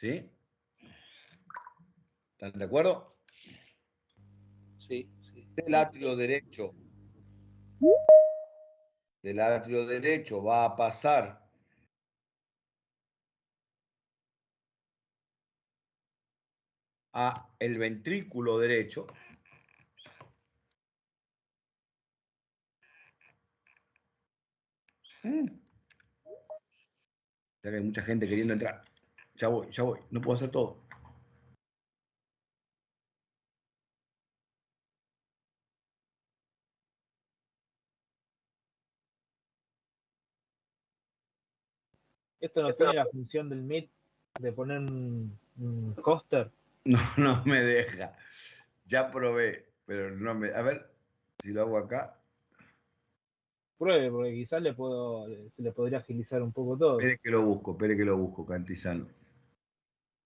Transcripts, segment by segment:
¿Sí? ¿Están de acuerdo? Sí, sí. Del atrio derecho va a pasar a el ventrículo derecho. Ya que hay mucha gente queriendo entrar. Ya voy, no puedo hacer todo. ¿Esto no tiene la función del Meet de poner un coaster? No me deja. Ya probé, pero no me... A ver, si lo hago acá. Pruebe, porque quizás se le podría agilizar un poco todo. Espere que lo busco, Cantizano.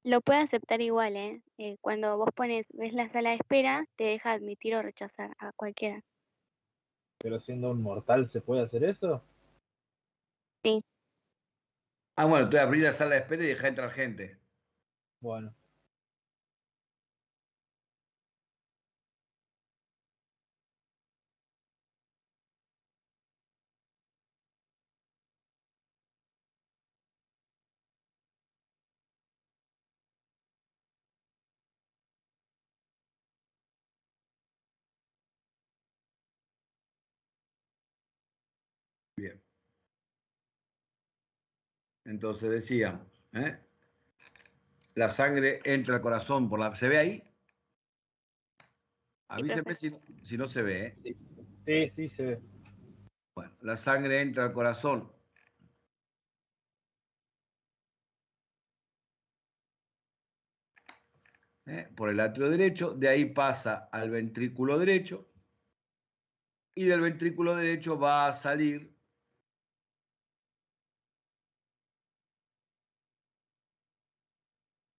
Lo puede aceptar igual, ¿eh? Cuando vos ves la sala de espera, te deja admitir o rechazar a cualquiera. Pero siendo un mortal, ¿se puede hacer eso? Sí. Ah, bueno, entonces abrí la sala de espera y dejé entrar gente. Bueno. Bien. Entonces decíamos, la sangre entra al corazón por la... ¿Se ve ahí? Avísenme si no se ve, Sí, se ve. Bueno, la sangre entra al corazón. Por el atrio derecho, de ahí pasa al ventrículo derecho y del ventrículo derecho va a salir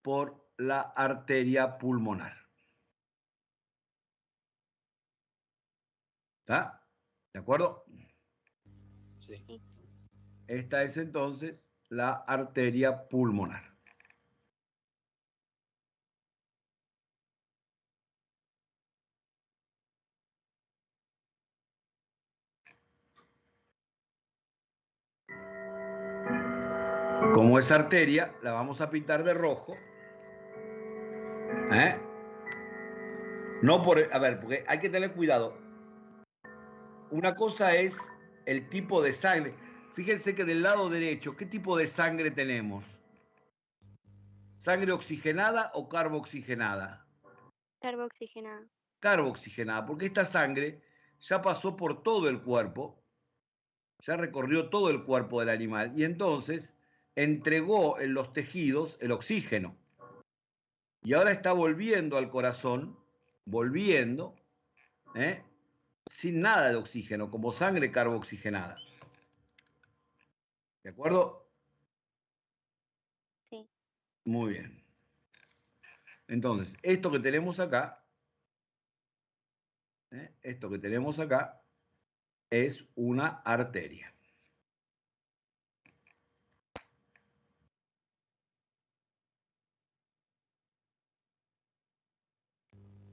por la arteria pulmonar. ¿Está? ¿De acuerdo? Sí. Esta es entonces la arteria pulmonar. Como es arteria, la vamos a pintar de rojo. No por... A ver, porque hay que tener cuidado. Una cosa es el tipo de sangre. Fíjense que del lado derecho, ¿qué tipo de sangre tenemos? ¿Sangre oxigenada o carboxigenada? Carboxigenada. Carboxigenada, porque esta sangre ya pasó por todo el cuerpo, ya recorrió todo el cuerpo del animal y entonces entregó en los tejidos el oxígeno. Y ahora está volviendo al corazón, volviendo, sin nada de oxígeno, como sangre carboxigenada. ¿De acuerdo? Sí. Muy bien. Entonces, esto que tenemos acá, es una arteria.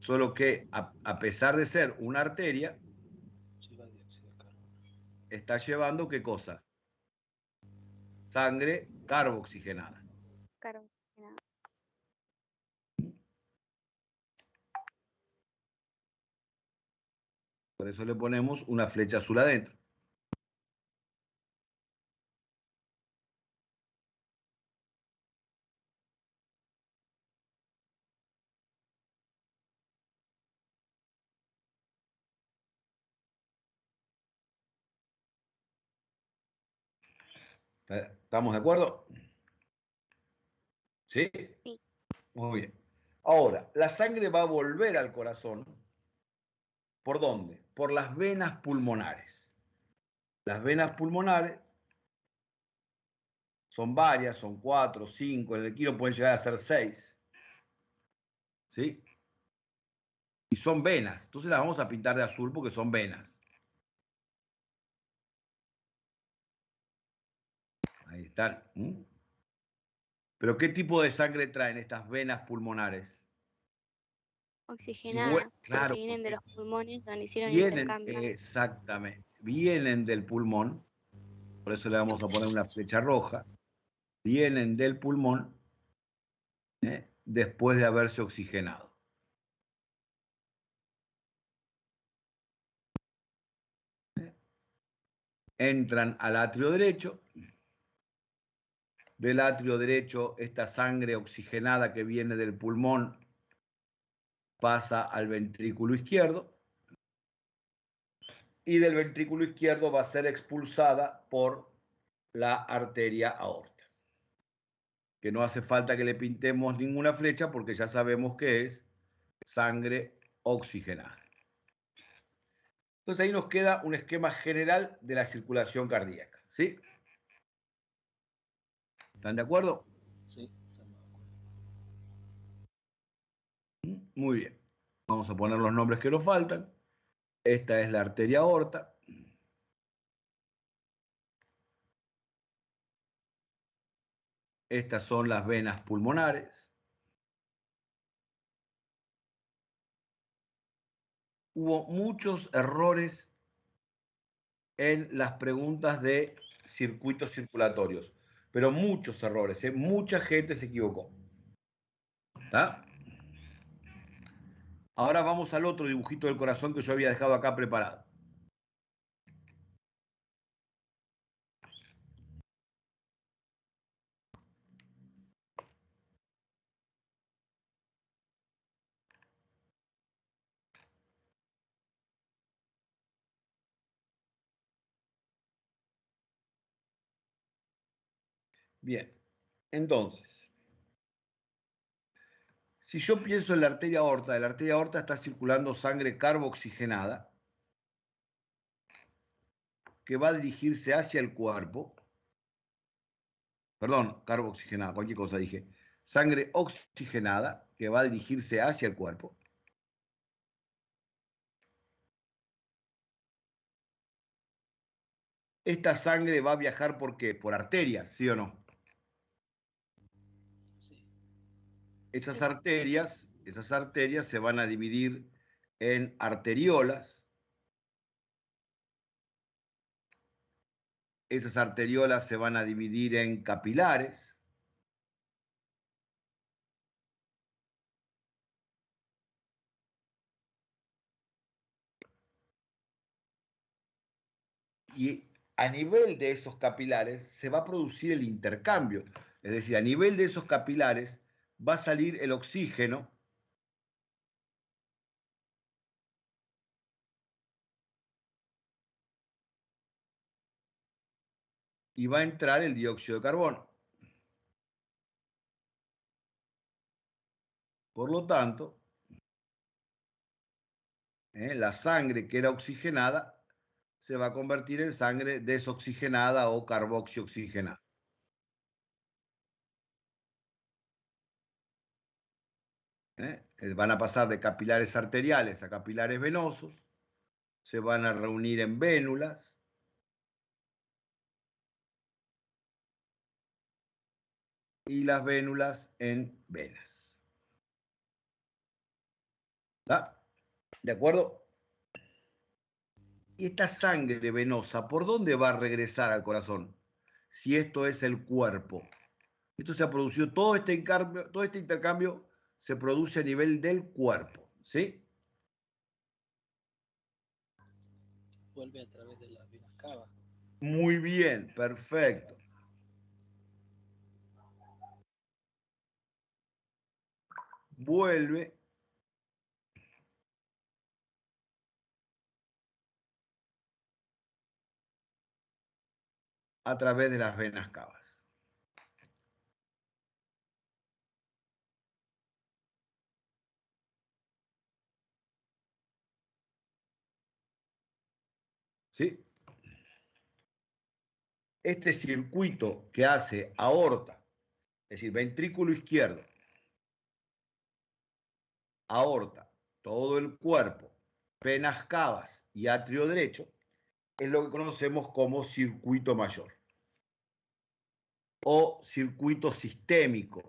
Solo que, a pesar de ser una arteria, está llevando ¿qué cosa? Sangre carboxigenada. Carboxigenada. Por eso le ponemos una flecha azul adentro. ¿Estamos de acuerdo? ¿Sí? Sí. Muy bien. Ahora, la sangre va a volver al corazón. ¿Por dónde? Por las venas pulmonares. Las venas pulmonares son varias, son 4, 5, en el kilo pueden llegar a ser 6. ¿Sí? Y son venas. Entonces las vamos a pintar de azul porque son venas. Ahí están. Pero ¿qué tipo de sangre traen estas venas pulmonares? Oxigenada, Claro, porque vienen de los pulmones donde hicieron el vienen, intercambio. exactamente, vienen del pulmón, por eso le vamos a poner una flecha roja, vienen del pulmón después de haberse oxigenado. Entran al atrio derecho. Del atrio derecho, esta sangre oxigenada que viene del pulmón pasa al ventrículo izquierdo y del ventrículo izquierdo va a ser expulsada por la arteria aorta, que no hace falta que le pintemos ninguna flecha porque ya sabemos que es sangre oxigenada. Entonces ahí nos queda un esquema general de la circulación cardíaca, ¿sí? ¿Están de acuerdo? Sí, estamos de acuerdo. Muy bien. Vamos a poner los nombres que nos faltan. Esta es la arteria aorta. Estas son las venas pulmonares. Hubo muchos errores en las preguntas de circuitos circulatorios, pero muchos errores, ¿eh? Mucha gente se equivocó. ¿Está? Ahora vamos al otro dibujito del corazón que yo había dejado acá preparado. Bien, entonces, si yo pienso en la arteria aorta está circulando sangre carboxigenada que va a dirigirse hacia el cuerpo. Perdón, carboxigenada, cualquier cosa dije. Sangre oxigenada que va a dirigirse hacia el cuerpo. Esta sangre va a viajar ¿por qué? Por arterias, ¿sí o no? Sí. Esas arterias se van a dividir en arteriolas. Esas arteriolas se van a dividir en capilares. Y a nivel de esos capilares se va a producir el intercambio. Es decir, a nivel de esos capilares va a salir el oxígeno y va a entrar el dióxido de carbono. Por lo tanto, la sangre que era oxigenada se va a convertir en sangre desoxigenada o carboxioxigenada. Van a pasar de capilares arteriales a capilares venosos, se van a reunir en vénulas, y las vénulas en venas. ¿Está? ¿De acuerdo? Y esta sangre venosa, ¿por dónde va a regresar al corazón? Si esto es el cuerpo. Esto se ha producido, todo este intercambio se produce a nivel del cuerpo, ¿sí? Vuelve a través de las venas cavas. Muy bien, perfecto. Vuelve a través de las venas cavas. ¿Sí? Este circuito que hace aorta, es decir, ventrículo izquierdo, aorta, todo el cuerpo, venas cavas y atrio derecho, es lo que conocemos como circuito mayor. o circuito sistémico.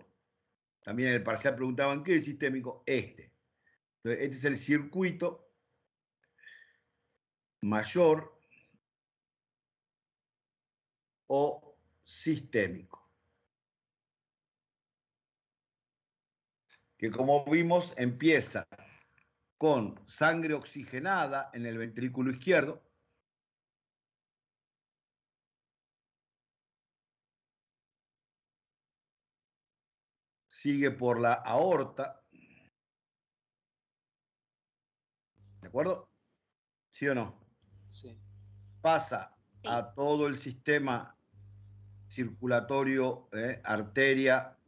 También en el parcial preguntaban, ¿qué es sistémico? Entonces, este es el circuito mayor o sistémico, que como vimos empieza con sangre oxigenada en el ventrículo izquierdo, sigue por la aorta, ¿de acuerdo? ¿Sí o no? Sí. Pasa Sí. a todo el sistema circulatorio, arteria,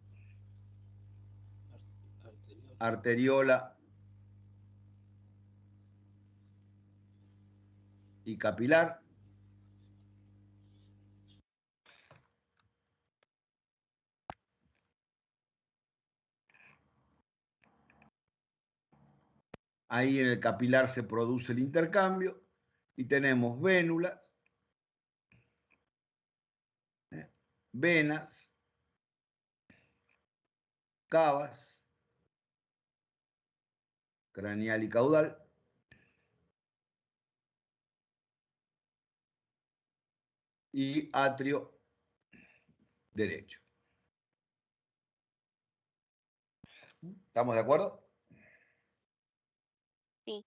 Arterial. arteriola y capilar. Ahí en el capilar se produce el intercambio y tenemos vénulas, venas, cavas, craneal y caudal, y atrio derecho. ¿Estamos de acuerdo? Sí.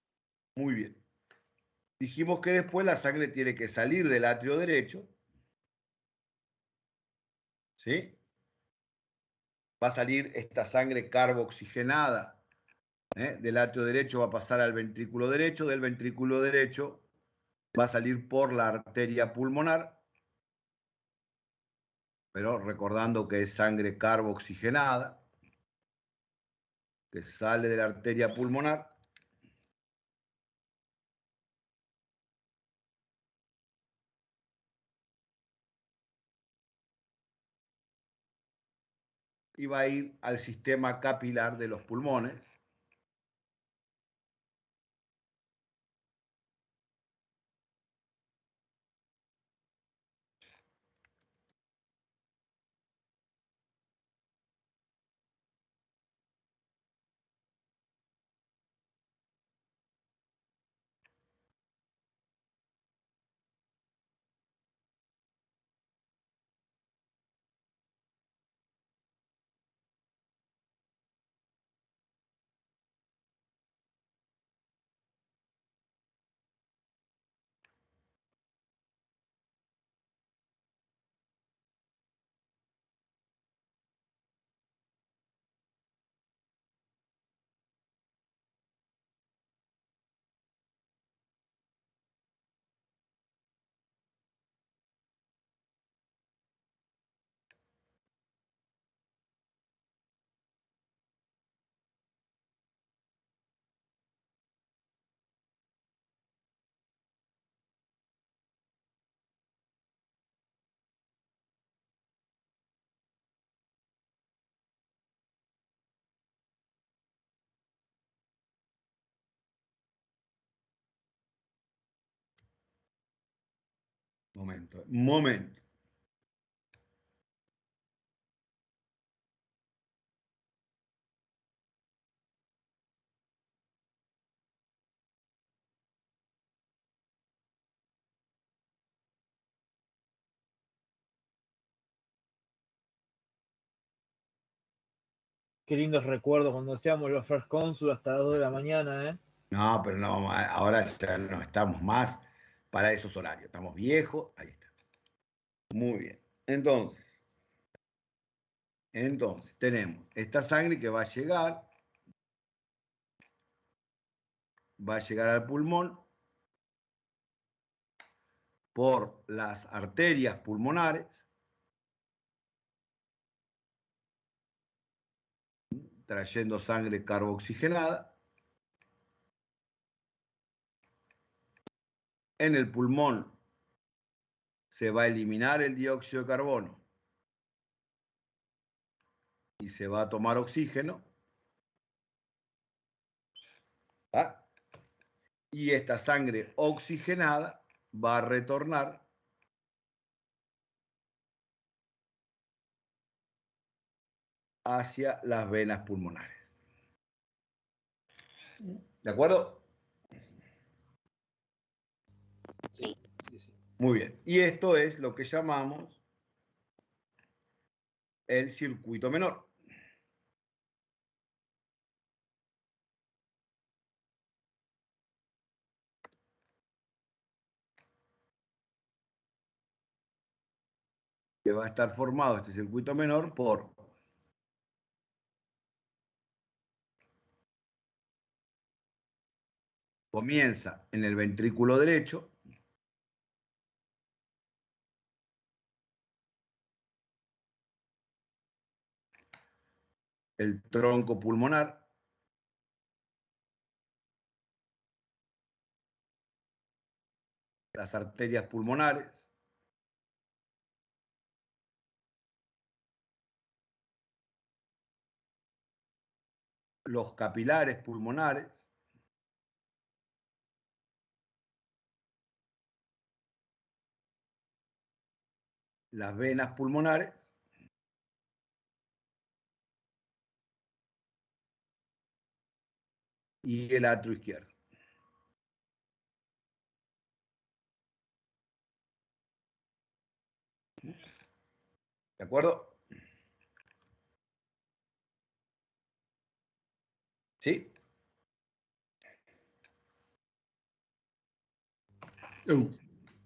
Muy bien. Dijimos que después la sangre tiene que salir del atrio derecho, ¿sí? Va a salir esta sangre carboxigenada, del atrio derecho va a pasar al ventrículo derecho, del ventrículo derecho va a salir por la arteria pulmonar, pero recordando que es sangre carboxigenada, que sale de la arteria pulmonar, y va a ir al sistema capilar de los pulmones. Momento, momento. Qué lindos recuerdos cuando hacíamos los First Consul hasta las 2 de la mañana, ¿eh? No, pero no, ahora ya no estamos más para esos horarios. Estamos viejos. Ahí está. Muy bien. Entonces, tenemos esta sangre que va a llegar al pulmón por las arterias pulmonares, trayendo sangre carboxigenada. En el pulmón se va a eliminar el dióxido de carbono y se va a tomar oxígeno. ¿Ah? Y esta sangre oxigenada va a retornar hacia las venas pulmonares. ¿De acuerdo? Sí, sí, sí. Muy bien. Y esto es lo que llamamos el circuito menor. Que va a estar formado este circuito menor por comienza en el ventrículo derecho, el tronco pulmonar, las arterias pulmonares, los capilares pulmonares, las venas pulmonares y el atrio izquierdo. ¿De acuerdo? ¿Sí?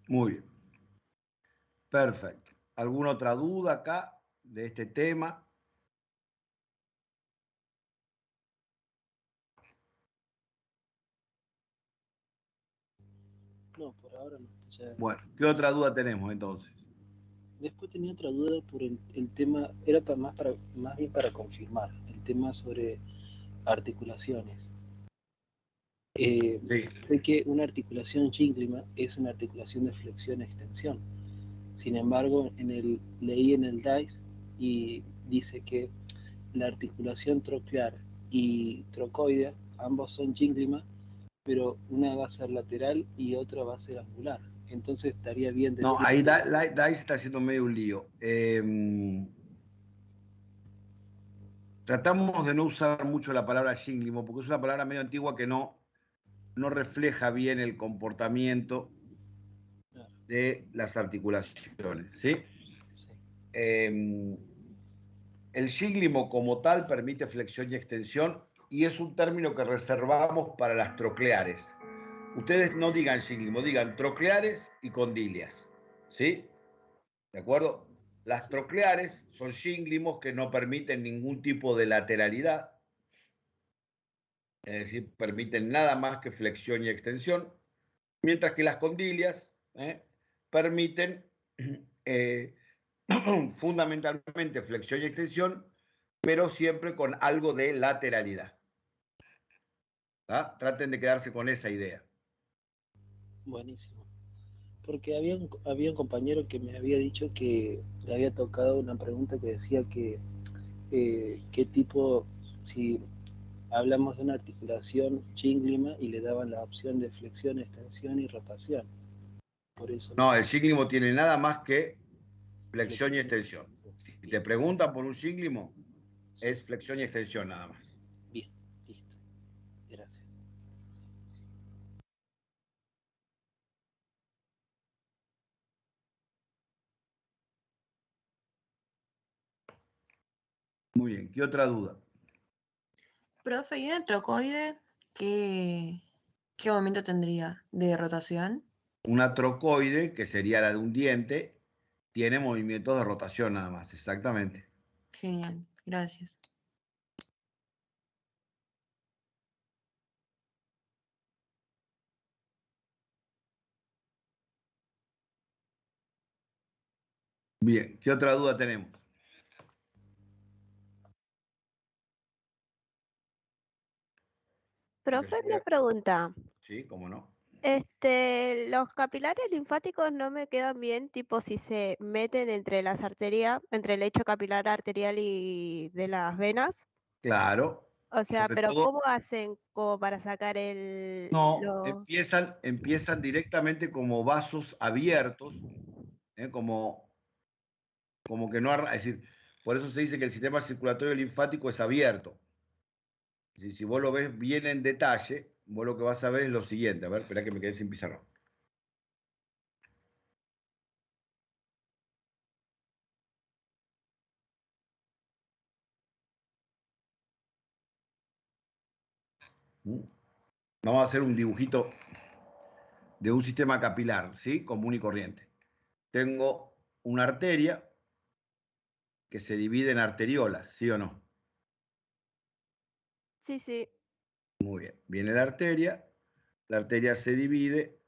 Muy bien. Perfecto. ¿Alguna otra duda acá de este tema? No, por ahora no. Ya. Bueno, ¿qué otra duda tenemos entonces? Después tenía otra duda por el tema, era más bien para confirmar, el tema sobre articulaciones. Sí. Sé que una articulación íngrima es una articulación de flexión-extensión. Sin embargo, leí en el DICE y dice que la articulación troclear y trocoidea, ambos son íngrima, pero una va a ser lateral y otra va a ser angular. Entonces estaría bien No, decir... ahí DICE está haciendo medio un lío. Tratamos de no usar mucho la palabra íngrimo porque es una palabra medio antigua que no refleja bien el comportamiento de las articulaciones, ¿sí? Sí. El íngrimo como tal permite flexión y extensión y es un término que reservamos para las trocleares. Ustedes no digan íngrimo, digan trocleares y condilias, ¿sí? ¿De acuerdo? Las trocleares son íngrimos que no permiten ningún tipo de lateralidad, es decir, permiten nada más que flexión y extensión, mientras que las condilias permiten fundamentalmente flexión y extensión, pero siempre con algo de lateralidad. ¿Ah? Traten de quedarse con esa idea. Buenísimo. Porque había un compañero que me había dicho que le había tocado una pregunta que decía que qué tipo, si hablamos de una articulación íngrima y le daban la opción de flexión, extensión y rotación. Por eso No, el íngrimo tiene nada más que flexión y flexión. extensión. Si te Bien, preguntan por un íngrimo, sí, es flexión y extensión nada más. bien, listo. Gracias. Muy bien, ¿qué otra duda? Profe, ¿y una trocoide qué momento tendría de rotación? Una trocoide, que sería la de un diente, tiene movimientos de rotación nada más, exactamente. Genial, gracias. Bien, ¿qué otra duda tenemos? Profe, una pregunta. Sí, cómo no. Los capilares linfáticos no me quedan bien, tipo si se meten entre las arterias, entre el lecho capilar arterial y de las venas. Claro, O sea, sobre pero todo, ¿cómo hacen como para sacar no, empiezan directamente como vasos abiertos, como que no, es decir, Por eso se dice que el sistema circulatorio linfático es abierto. Si vos lo ves bien en detalle, vos lo que vas a ver es lo siguiente. A ver, espera que me quedé sin pizarrón. Vamos a hacer un dibujito de un sistema capilar, ¿sí? Común y corriente. Tengo una arteria que se divide en arteriolas, ¿sí o no? Sí, sí. Muy bien. Viene la arteria se divide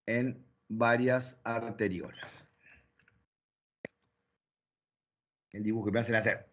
en varias arteriolas. El dibujo que me hacen hacer.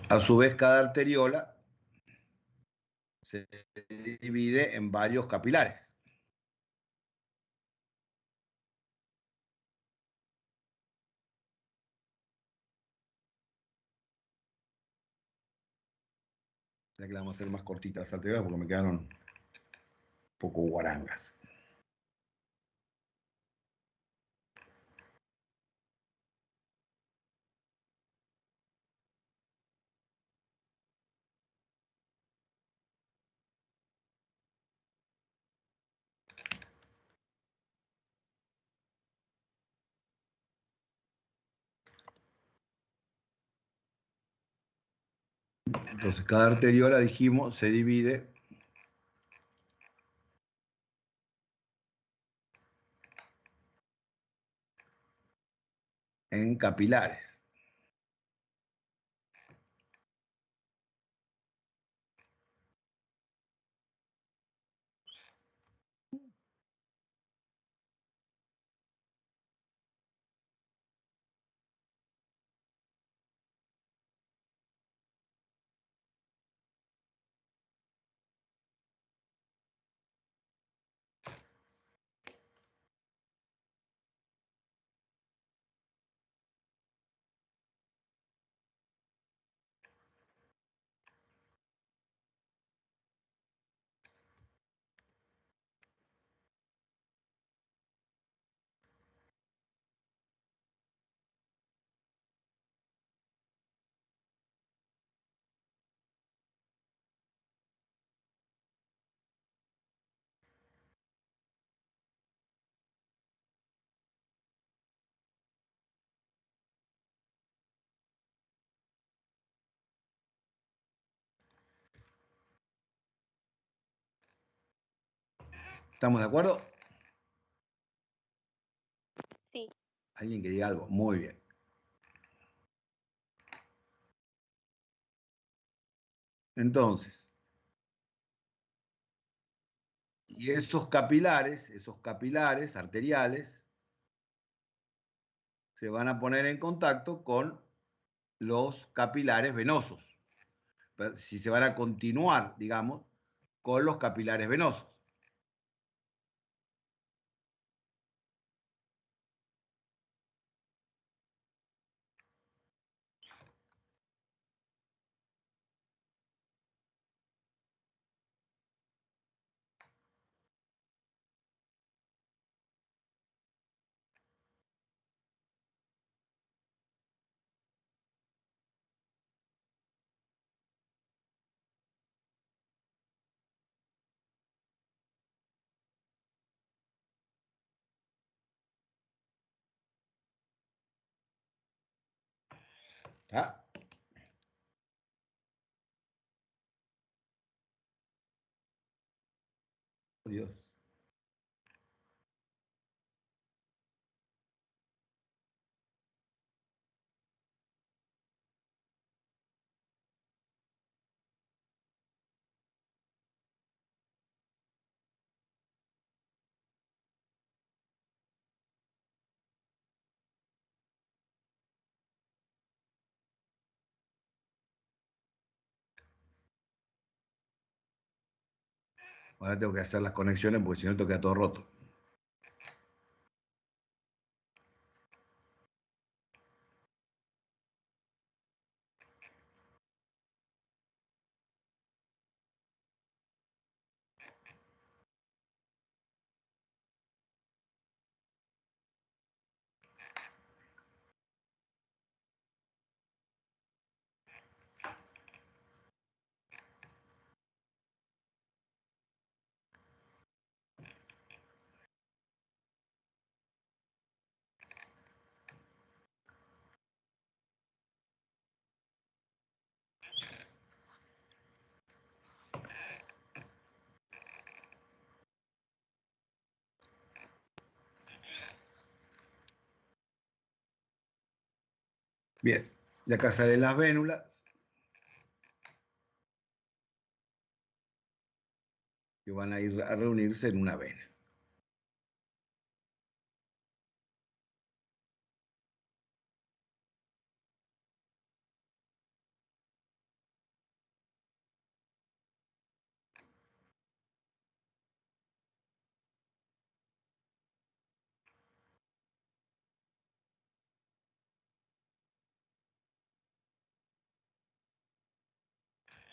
A su vez, cada arteriola se divide en varios capilares. Ya que la vamos a hacer más cortitas las arteriolas porque me quedaron un poco guarangas. Entonces, cada arteriola, dijimos, se divide en capilares. ¿Estamos de acuerdo? Sí. Alguien que diga algo. Muy bien. Entonces, y esos capilares arteriales, se van a poner en contacto con los capilares venosos. Si se van a continuar, digamos, con los capilares venosos. ¿Está? Dios. Ahora tengo que hacer las conexiones porque si no, esto queda todo roto. Bien, de acá salen las vénulas, que van a ir a reunirse en una vena.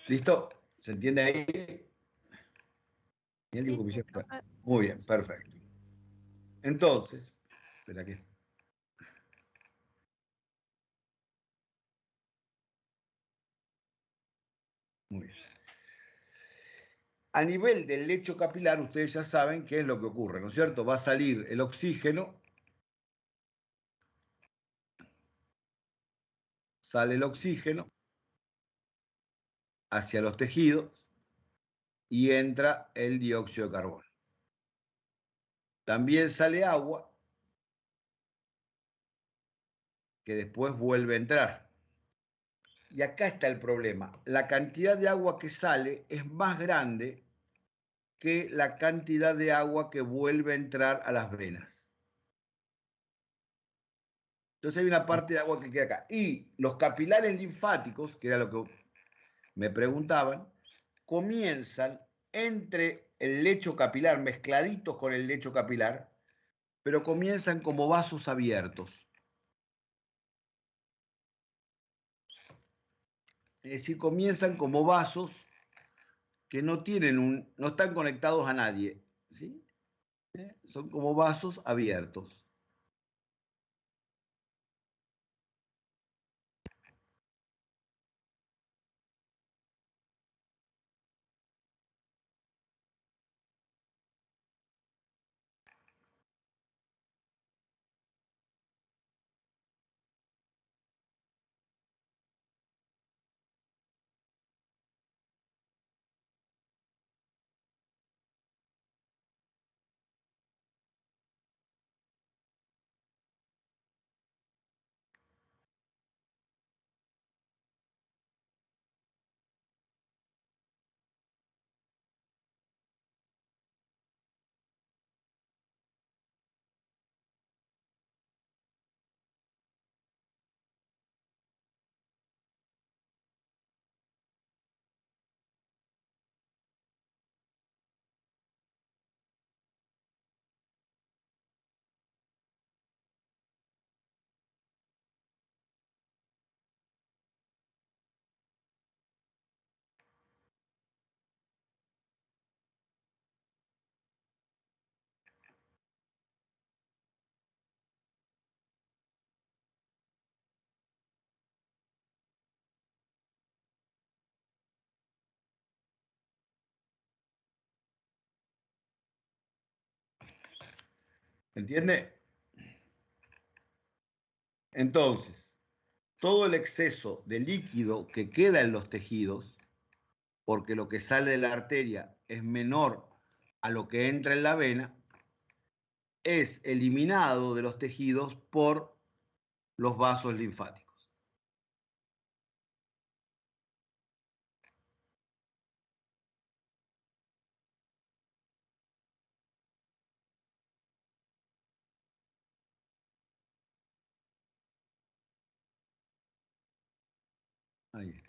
¿Listo? ¿Se entiende ahí? ¿Y el dibujo que hicieron? Muy bien, perfecto. Entonces, espera que... Muy bien. A nivel del lecho capilar, ustedes ya saben qué es lo que ocurre, ¿no es cierto? Va a salir el oxígeno, sale el oxígeno hacia los tejidos y entra el dióxido de carbono. También sale agua que después vuelve a entrar. Y acá está el problema. La cantidad de agua que sale es más grande que la cantidad de agua que vuelve a entrar a las venas. Entonces hay una parte de agua que queda acá. Y los capilares linfáticos, que era lo que me preguntaban, comienzan entre el lecho capilar, mezcladitos con el lecho capilar, pero comienzan como vasos abiertos. Es decir, comienzan como vasos que no tienen no están conectados a nadie, ¿sí? Son como vasos abiertos. ¿Entiende? Entonces, todo el exceso de líquido que queda en los tejidos, porque lo que sale de la arteria es menor a lo que entra en la vena, es eliminado de los tejidos por los vasos linfáticos. Ahí está.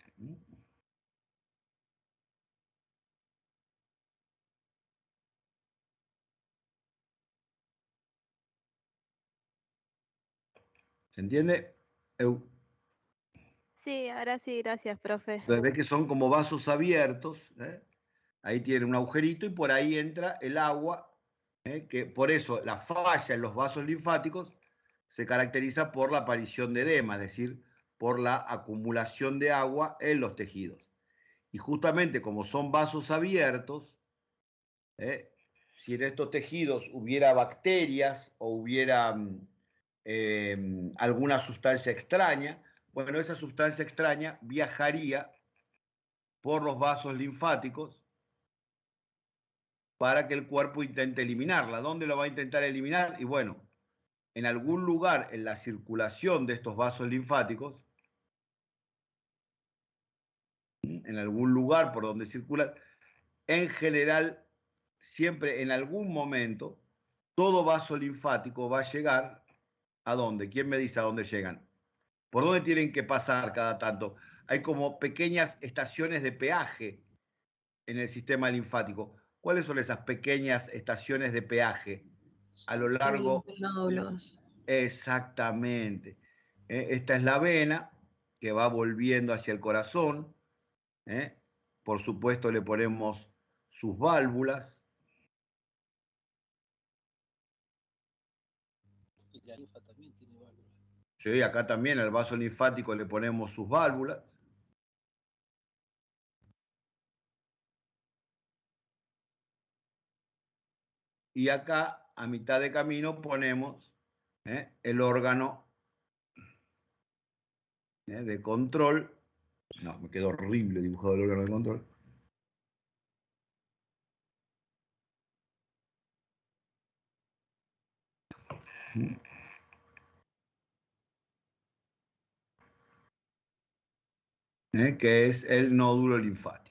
¿Se entiende? Sí, ahora sí, gracias, profe. Entonces ves que son como vasos abiertos, ¿eh? Ahí tiene un agujerito y por ahí entra el agua, que por eso la falla en los vasos linfáticos se caracteriza por la aparición de edema, es decir, por la acumulación de agua en los tejidos. Y justamente como son vasos abiertos, si en estos tejidos hubiera bacterias o hubiera alguna sustancia extraña, bueno, esa sustancia extraña viajaría por los vasos linfáticos para que el cuerpo intente eliminarla. ¿Dónde lo va a intentar eliminar? Y bueno, en algún lugar en la circulación de estos vasos linfáticos, en algún lugar por donde circulan, en general, siempre en algún momento, todo vaso linfático va a llegar ¿a dónde? ¿Quién me dice a dónde llegan? ¿Por dónde tienen que pasar cada tanto? Hay como pequeñas estaciones de peaje en el sistema linfático. ¿Cuáles son esas pequeñas estaciones de peaje a lo largo? Nódulos. Exactamente. Esta es la vena que va volviendo hacia el corazón. Por supuesto le ponemos sus válvulas. Y la linfa también tiene válvulas. Sí, acá también al vaso linfático le ponemos sus válvulas. Y acá, a mitad de camino, ponemos el órgano de control. No, me quedó horrible dibujado el órgano de control. Que es el nódulo linfático.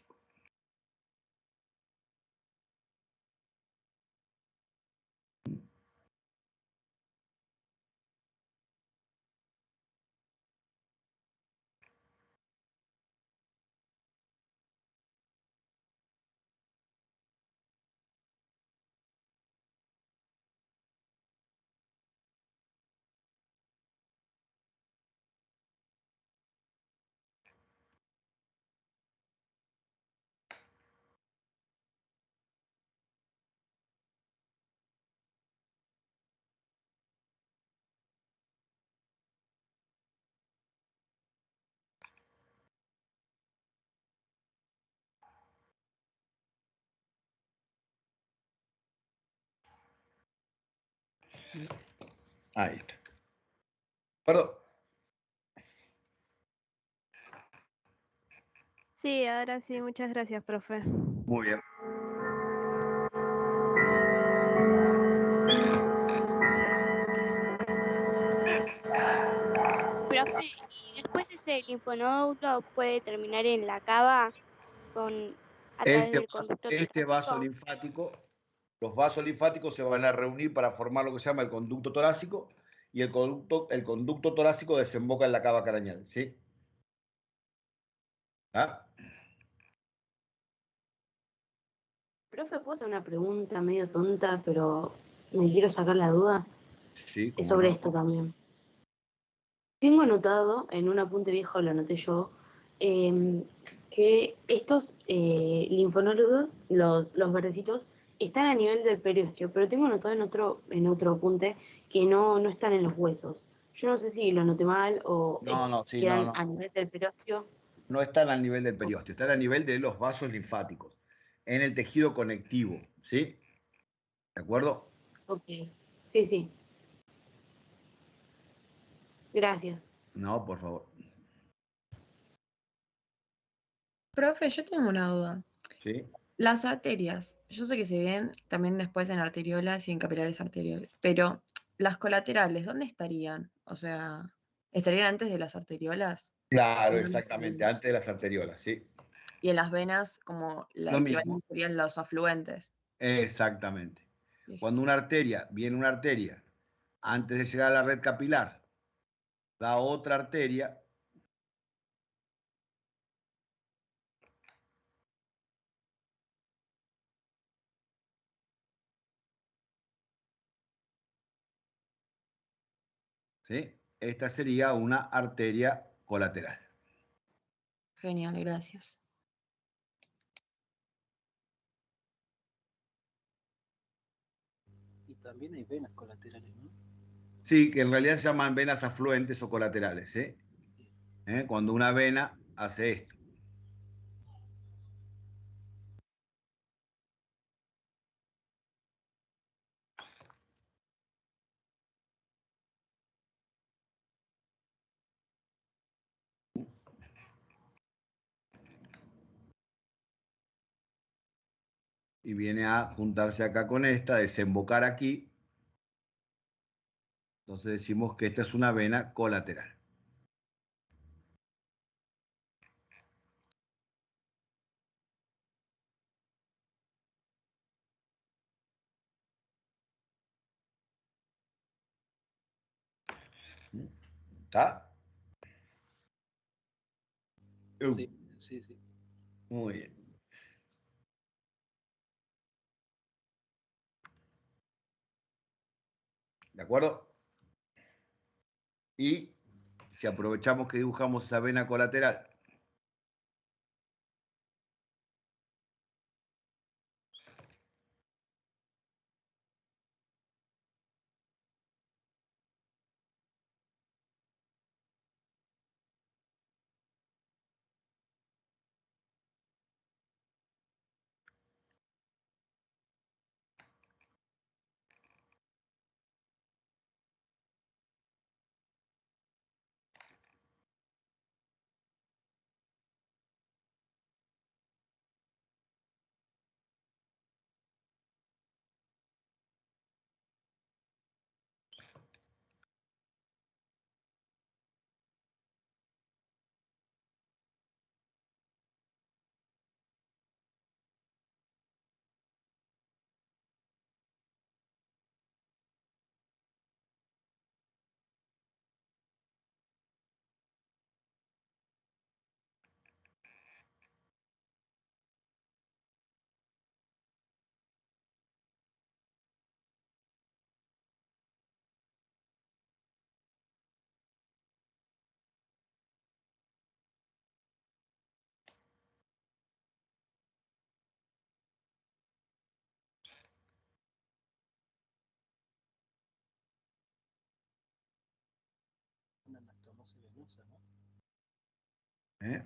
Ahí está. Perdón. Sí, ahora sí, muchas gracias, profe. Muy bien. Profe, y después ese linfonódulo puede terminar en la cava a través del conducto Este vaso torácico. linfático, los vasos linfáticos se van a reunir para formar lo que se llama el conducto torácico y el conducto torácico desemboca en la cava craneal, ¿sí? ¿Ah? Profe, ¿puedo hacer una pregunta medio tonta, pero me quiero sacar la duda? Sí, Es cómo sobre no. esto también. Tengo anotado, en un apunte viejo lo anoté yo, que estos linfonódulos, los verdecitos, están a nivel del periósteo, pero tengo anotado en otro apunte que no están en los huesos. Yo no sé si lo anoté mal o No, sí, quedan no. a nivel del periósteo. No están al nivel del periósteo, están a nivel de los vasos linfáticos, en el tejido conectivo, ¿sí? ¿De acuerdo? Ok, sí, sí. Gracias. No, por favor. Profe, yo tengo una duda. ¿Sí? Las arterias, yo sé que se ven también después en arteriolas y en capilares arteriales, pero las colaterales, ¿dónde estarían? O sea, ¿estarían antes de las arteriolas? ¿O Claro, dónde exactamente, estarían? antes de las arteriolas, ¿sí? Y en las venas, como la Lo mismo, equivalencia serían los afluentes. exactamente. Cuando Listo. una arteria, viene una arteria, antes de llegar a la red capilar, da otra arteria, ¿sí? esta sería una arteria colateral. Genial, gracias. Y también hay venas colaterales, ¿no? Sí, que en realidad se llaman venas afluentes o colaterales, ¿eh? Cuando una vena hace esto. Y viene a juntarse acá con esta, desembocar aquí. Entonces decimos que esta es una vena colateral. ¿Está? Sí, sí, sí. Muy bien. ¿De acuerdo? Y si aprovechamos que dibujamos esa vena colateral, Una anastomosis venosa, ¿no? ¿eh?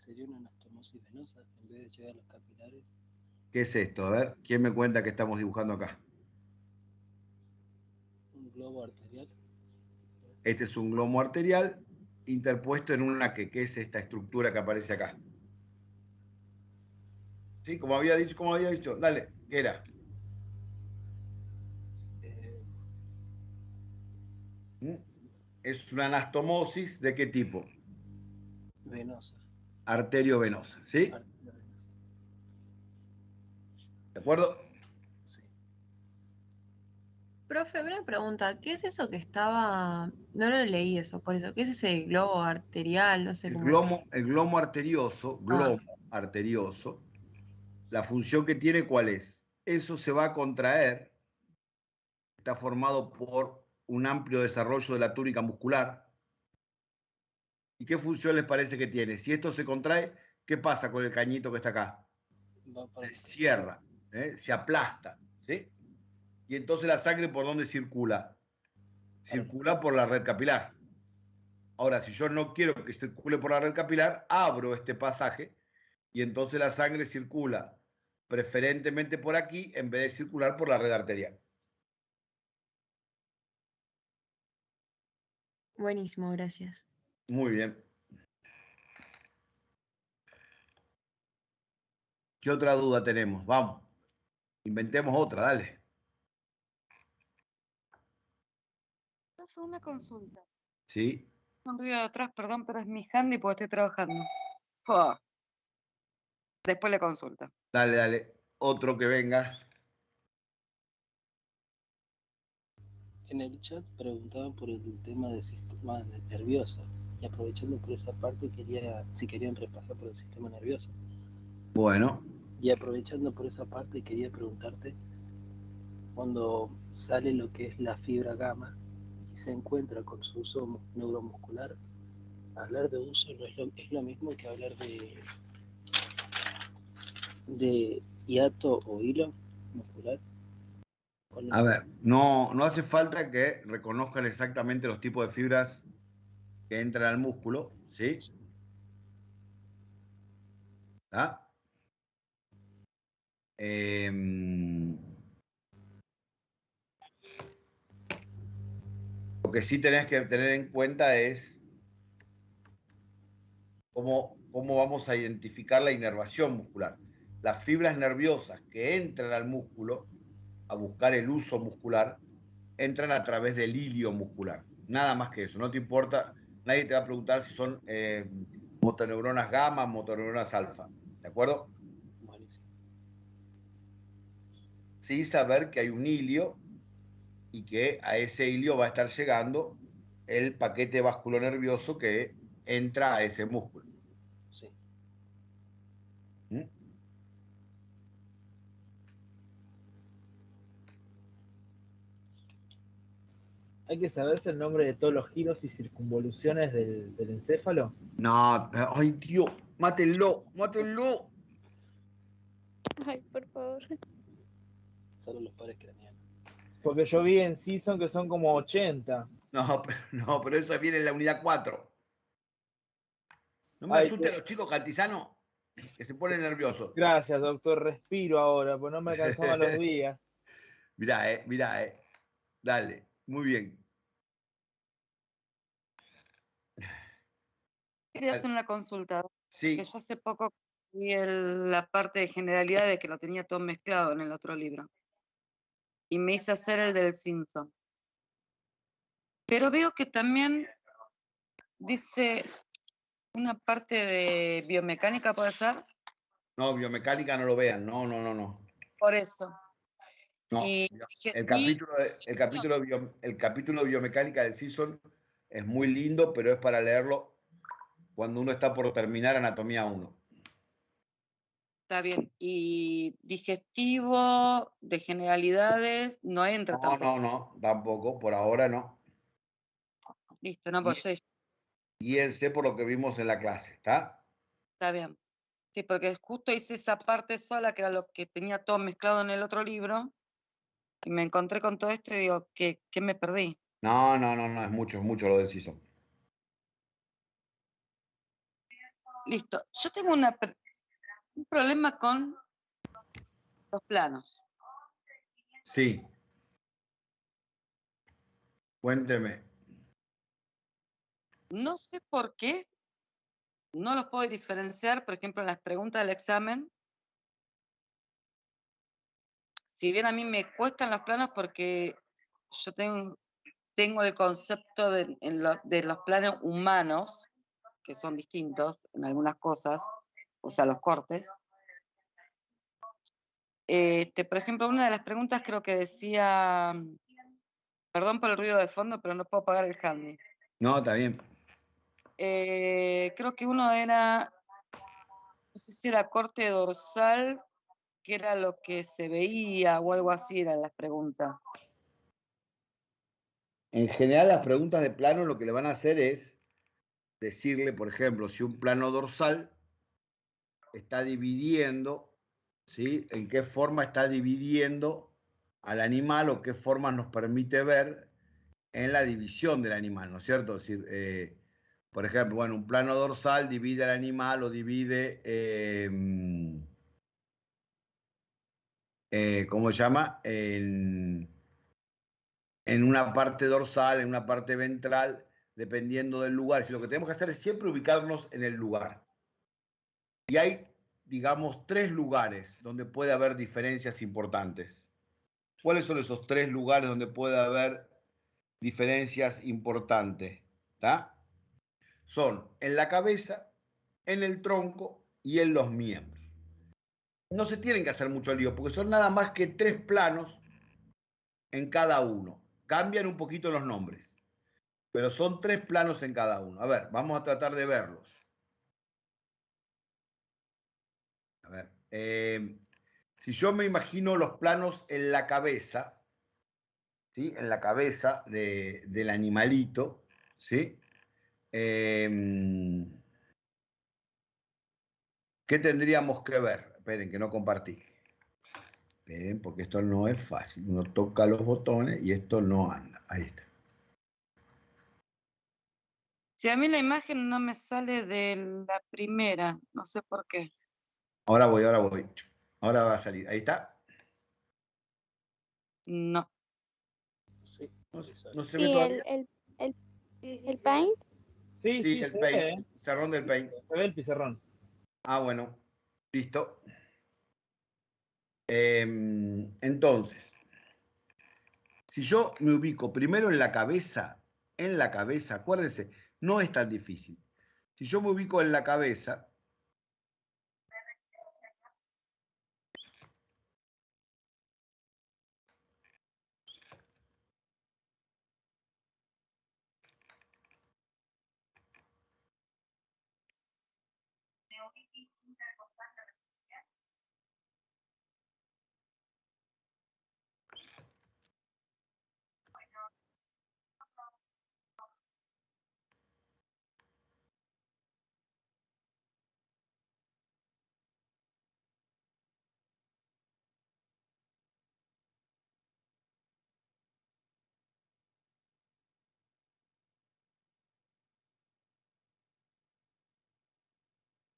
Sería una anastomosis venosa en vez de llegar a los capilares. ¿Qué es esto? A ver, ¿quién me cuenta que estamos dibujando acá? Un globo arterial. Este es un glomo arterial interpuesto en una ¿qué es esta estructura que aparece acá? ¿Sí? Como había dicho, dale, ¿qué era? Es una anastomosis ¿de qué tipo? Venosa. Arteriovenosa, ¿sí? Arteria venosa. ¿De acuerdo? Sí. Profe, una pregunta, ¿qué es eso que estaba? No lo leí eso, por eso, ¿qué es ese globo arterial? No sé El cómo. glomo arterioso, la función que tiene, ¿cuál es? Eso se va a contraer, está formado por un amplio desarrollo de la túnica muscular. ¿Y qué función les parece que tiene? Si esto se contrae, ¿qué pasa con el cañito que está acá? Se cierra, se aplasta, ¿sí? Y entonces la sangre, ¿por dónde circula? Circula por la red capilar. Ahora, si yo no quiero que circule por la red capilar, abro este pasaje y entonces la sangre circula preferentemente por aquí en vez de circular por la red arterial. Buenísimo, gracias. Muy bien. ¿Qué otra duda tenemos? Vamos, inventemos otra, dale. Profe, una consulta. Sí, Un ruido de atrás, perdón, pero es mi handy porque estoy trabajando. Oh. Después le consulta. dale. Otro que venga. En el chat preguntaban por el tema del sistema nervioso y aprovechando por esa parte si querían repasar por el sistema nervioso. Bueno, Y aprovechando por esa parte quería preguntarte cuando sale lo que es la fibra gamma y se encuentra con su uso neuromuscular, hablar de uso no es lo mismo que hablar de hiato o hilo muscular. ¿O no? A ver, no hace falta que reconozcan exactamente los tipos de fibras que entran al músculo, ¿sí? ¿Ah? Lo que sí tenés que tener en cuenta es cómo vamos a identificar la inervación muscular. Las fibras nerviosas que entran al músculo a buscar el uso muscular entran a través del hilio muscular. Nada más que eso. No te importa, nadie te va a preguntar si son motoneuronas gamma, motoneuronas alfa. ¿De acuerdo? Buenísimo. Sí saber que hay un hilio y que a ese hilio va a estar llegando el paquete vasculonervioso que entra a ese músculo. Sí. ¿Mm? Hay que saberse el nombre de todos los giros y circunvoluciones del encéfalo. No, ay Dios, mátenlo, mátenlo. Ay, por favor. Solo los pares craneanos. Porque yo vi en Season que son como 80. No, pero eso viene en la unidad 4. No me Ay, asusten los chicos cantisanos que se ponen nerviosos. gracias, doctor. Respiro ahora, pues no me alcanzaban los días. Mirá. Dale, muy bien. Quería hacer una consulta, Sí, que yo hace poco vi la parte de generalidad de que lo tenía todo mezclado en el otro libro. Y me hice hacer el del Simpson. Pero veo que también dice una parte de biomecánica, ¿puede ser? no, biomecánica no lo vean, no. Por eso. No, Y dije, el sí, capítulo de biomecánica del Season es muy lindo, pero es para leerlo cuando uno está por terminar anatomía 1. está bien. Y digestivo, de generalidades, no entra tampoco. No, tampoco, por ahora no. Listo, no, pues yo dije, Guíense por lo que vimos en la clase, ¿está? está bien. Sí, porque justo hice esa parte sola, que era lo que tenía todo mezclado en el otro libro, y me encontré con todo esto y digo, ¿qué me perdí? No, es mucho lo del Season. Listo. Yo tengo un problema con los planos. Sí. Cuénteme. No sé por qué no los puedo diferenciar, por ejemplo, en las preguntas del examen. Si bien a mí me cuestan los planos porque yo tengo el concepto de los planos humanos, que son distintos en algunas cosas, o sea, los cortes. Por ejemplo, una de las preguntas creo que decía, perdón por el ruido de fondo, pero no puedo pagar el handy. No, está bien. Creo que uno era, no sé si era corte dorsal, que era lo que se veía o algo así eran las preguntas. En general, las preguntas de plano lo que le van a hacer es decirle, por ejemplo, si un plano dorsal está dividiendo, ¿sí? En qué forma está dividiendo al animal o qué forma nos permite ver en la división del animal, ¿no es cierto? Es decir, por ejemplo, bueno, un plano dorsal divide al animal o divide, ¿cómo se llama? En una parte dorsal, en una parte ventral, dependiendo del lugar. Si lo que tenemos que hacer es siempre ubicarnos en el lugar. Y hay, digamos, 3 lugares donde puede haber diferencias importantes. ¿Cuáles son esos 3 lugares donde puede haber diferencias importantes? ¿Tá? Son en la cabeza, en el tronco y en los miembros. No se tienen que hacer mucho lío, porque son nada más que 3 planos en cada uno. Cambian un poquito los nombres, pero son 3 planos en cada uno. A ver, vamos a tratar de verlos. A ver, si yo me imagino los planos en la cabeza, ¿sí? En la cabeza del animalito, ¿sí? ¿Qué tendríamos que ver? Esperen, que no compartí. Esperen, porque esto no es fácil. Uno toca los botones y esto no anda. Ahí está. Si a mí la imagen no me sale de la primera, no sé por qué. Ahora voy. Ahora va a salir. Ahí está. No. Sí, No, sí sale. no se ve Sí, todavía. el Paint. Sí, Sí, sí, el se Paint, ve, el pizarrón del Paint. se ve el pizarrón. Ah, bueno. Listo. Entonces, si yo me ubico primero en la cabeza, acuérdense, no es tan difícil. Si yo me ubico en la cabeza,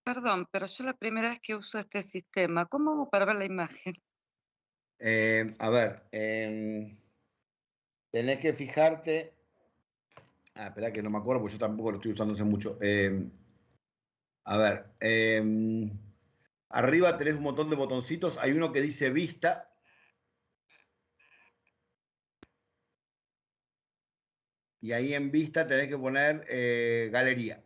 Perdón, pero yo la primera vez que uso este sistema, ¿cómo hago para ver la imagen? a ver, tenés que fijarte. Ah, espera que no me acuerdo, porque yo tampoco lo estoy usando hace mucho. A ver, arriba tenés un montón de botoncitos. Hay uno que dice vista. Y ahí en vista tenés que poner galería.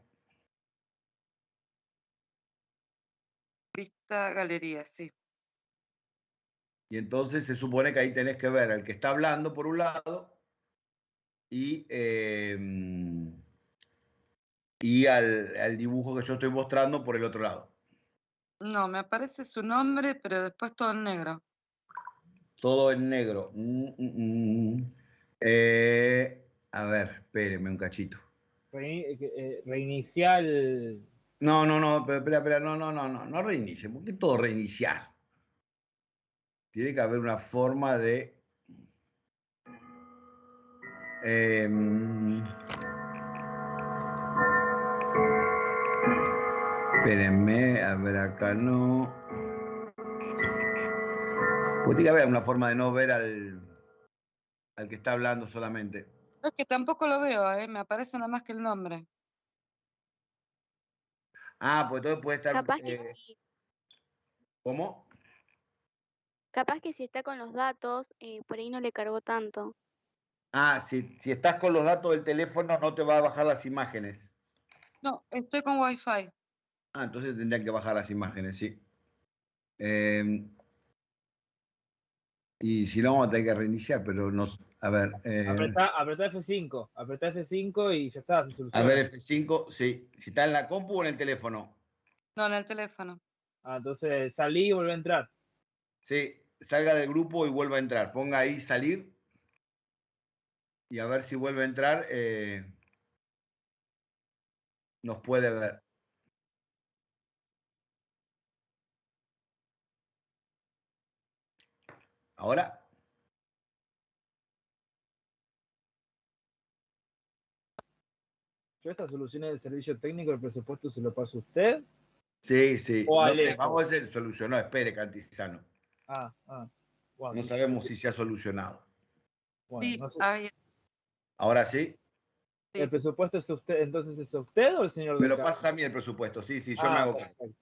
Vista, galería, sí. Y entonces se supone que ahí tenés que ver al que está hablando por un lado y al dibujo que yo estoy mostrando por el otro lado. No, me aparece su nombre, pero después todo en negro. Todo en negro. A ver, espérenme un cachito. Reinicial. No, espera, no reinicie, ¿por qué todo reiniciar? Tiene que haber una forma de... espérenme, a ver, acá no. Pues tiene que haber una forma de no ver al que está hablando solamente. Es que tampoco lo veo, me aparece nada más que el nombre. Ah, pues entonces puede estar... Capaz que sí. ¿Cómo? Capaz que si está con los datos, por ahí no le cargó tanto. Ah, si estás con los datos del teléfono no te va a bajar las imágenes. No, estoy con Wi-Fi. Ah, entonces tendrían que bajar las imágenes, sí. Y si no, vamos a tener que reiniciar, pero nos... A ver... Apretá F5. Apretá F5 y ya está, se a soluciona. ver, F5, sí. Si está en la compu o en el teléfono. No, en el teléfono. Ah, entonces salí y volví a entrar. Sí, salga del grupo y vuelva a entrar. Ponga ahí salir. Y a ver si vuelve a entrar. Nos puede ver. ¿Ahora? Yo estas soluciones del servicio técnico, el presupuesto se lo paso a usted. Sí, sí. O No sé, Alejo. vamos a ver si solucionó. Espere, Cantizano. Bueno, No sabemos si se ha solucionado. bueno, Sí, no sé. ahí. ¿Ahora sí? ¿El presupuesto es usted, entonces es usted o el señor Me del lo cargo? pasa a mí el presupuesto. Sí, yo me hago cargo. Perfecto.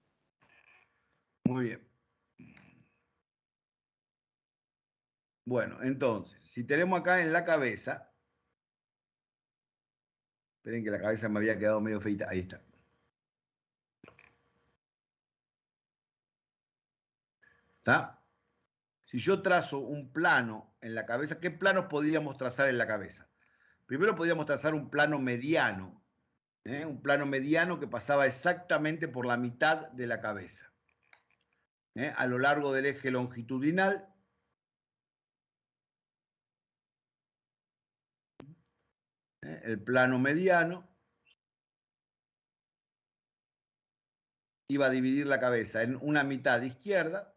Muy bien. Bueno, entonces, si tenemos acá en la cabeza, esperen que la cabeza me había quedado medio feita, ahí está. ¿Está? Si yo trazo un plano en la cabeza, ¿qué planos podríamos trazar en la cabeza? Primero podríamos trazar un plano mediano, un plano mediano que pasaba exactamente por la mitad de la cabeza, a lo largo del eje longitudinal. el plano mediano, iba a dividir la cabeza en una mitad izquierda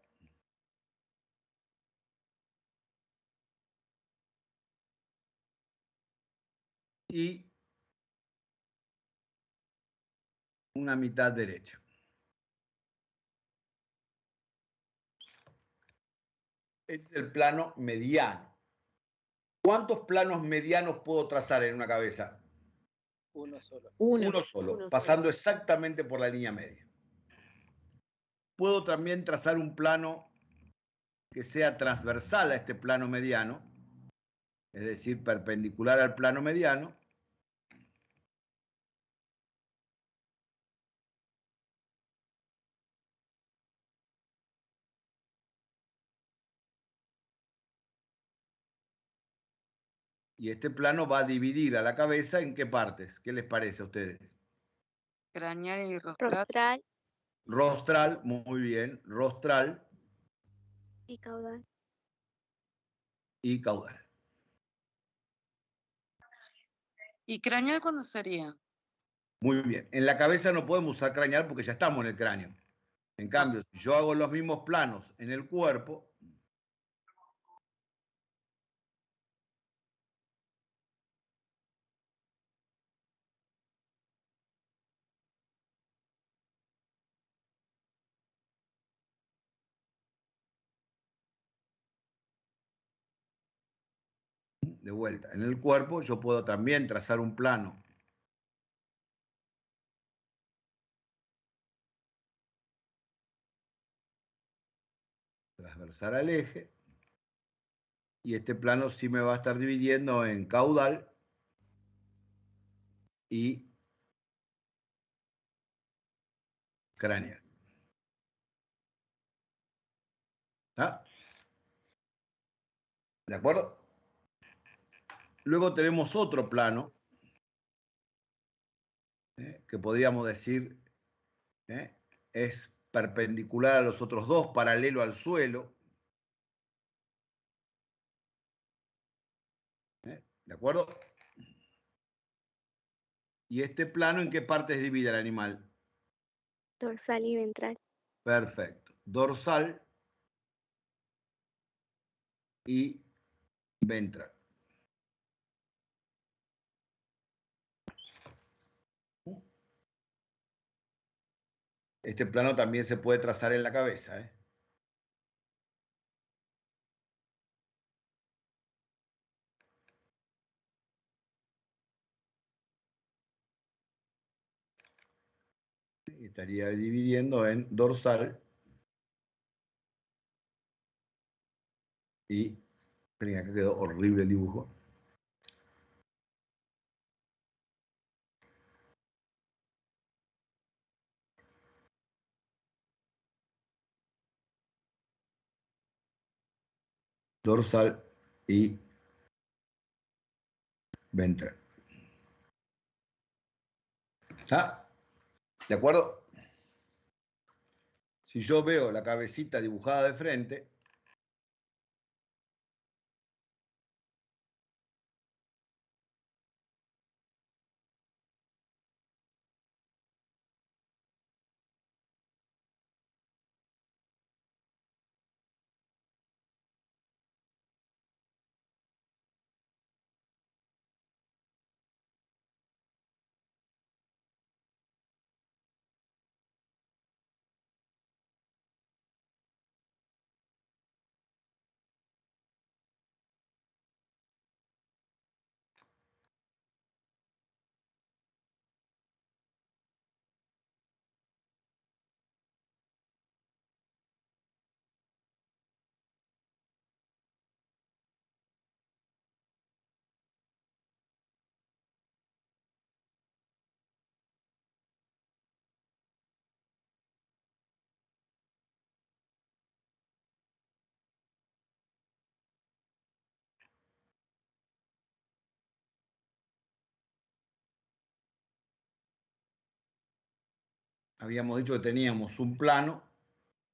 y una mitad derecha. Este es el plano mediano. ¿Cuántos planos medianos puedo trazar en una cabeza? Uno solo. Uno solo, pasando exactamente por la línea media. Puedo también trazar un plano que sea transversal a este plano mediano, es decir, perpendicular al plano mediano. Y este plano va a dividir a la cabeza en qué partes. ¿Qué les parece a ustedes? Craneal y rostral. Rostral Rostral, muy bien, rostral y caudal. y caudal. ¿Y craneal cuándo sería? Muy bien. En la cabeza no podemos usar craneal porque ya estamos en el cráneo. En cambio, si yo hago los mismos planos en el cuerpo, de vuelta, en el cuerpo yo puedo también trazar un plano transversal al eje, y este plano sí me va a estar dividiendo en caudal y craneal. ¿Está? ¿De acuerdo? Luego tenemos otro plano, que podríamos decir es perpendicular a los otros dos, paralelo al suelo. ¿De acuerdo? ¿Y este plano en qué partes divide el animal? Dorsal y ventral. Perfecto. Dorsal y ventral. Este plano también se puede trazar en la cabeza, ¿eh? Estaría dividiendo en dorsal y... Esperen, acá quedó horrible el dibujo. Dorsal y ventral. ¿Está? ¿De acuerdo? Si yo veo la cabecita dibujada de frente, habíamos dicho que teníamos un plano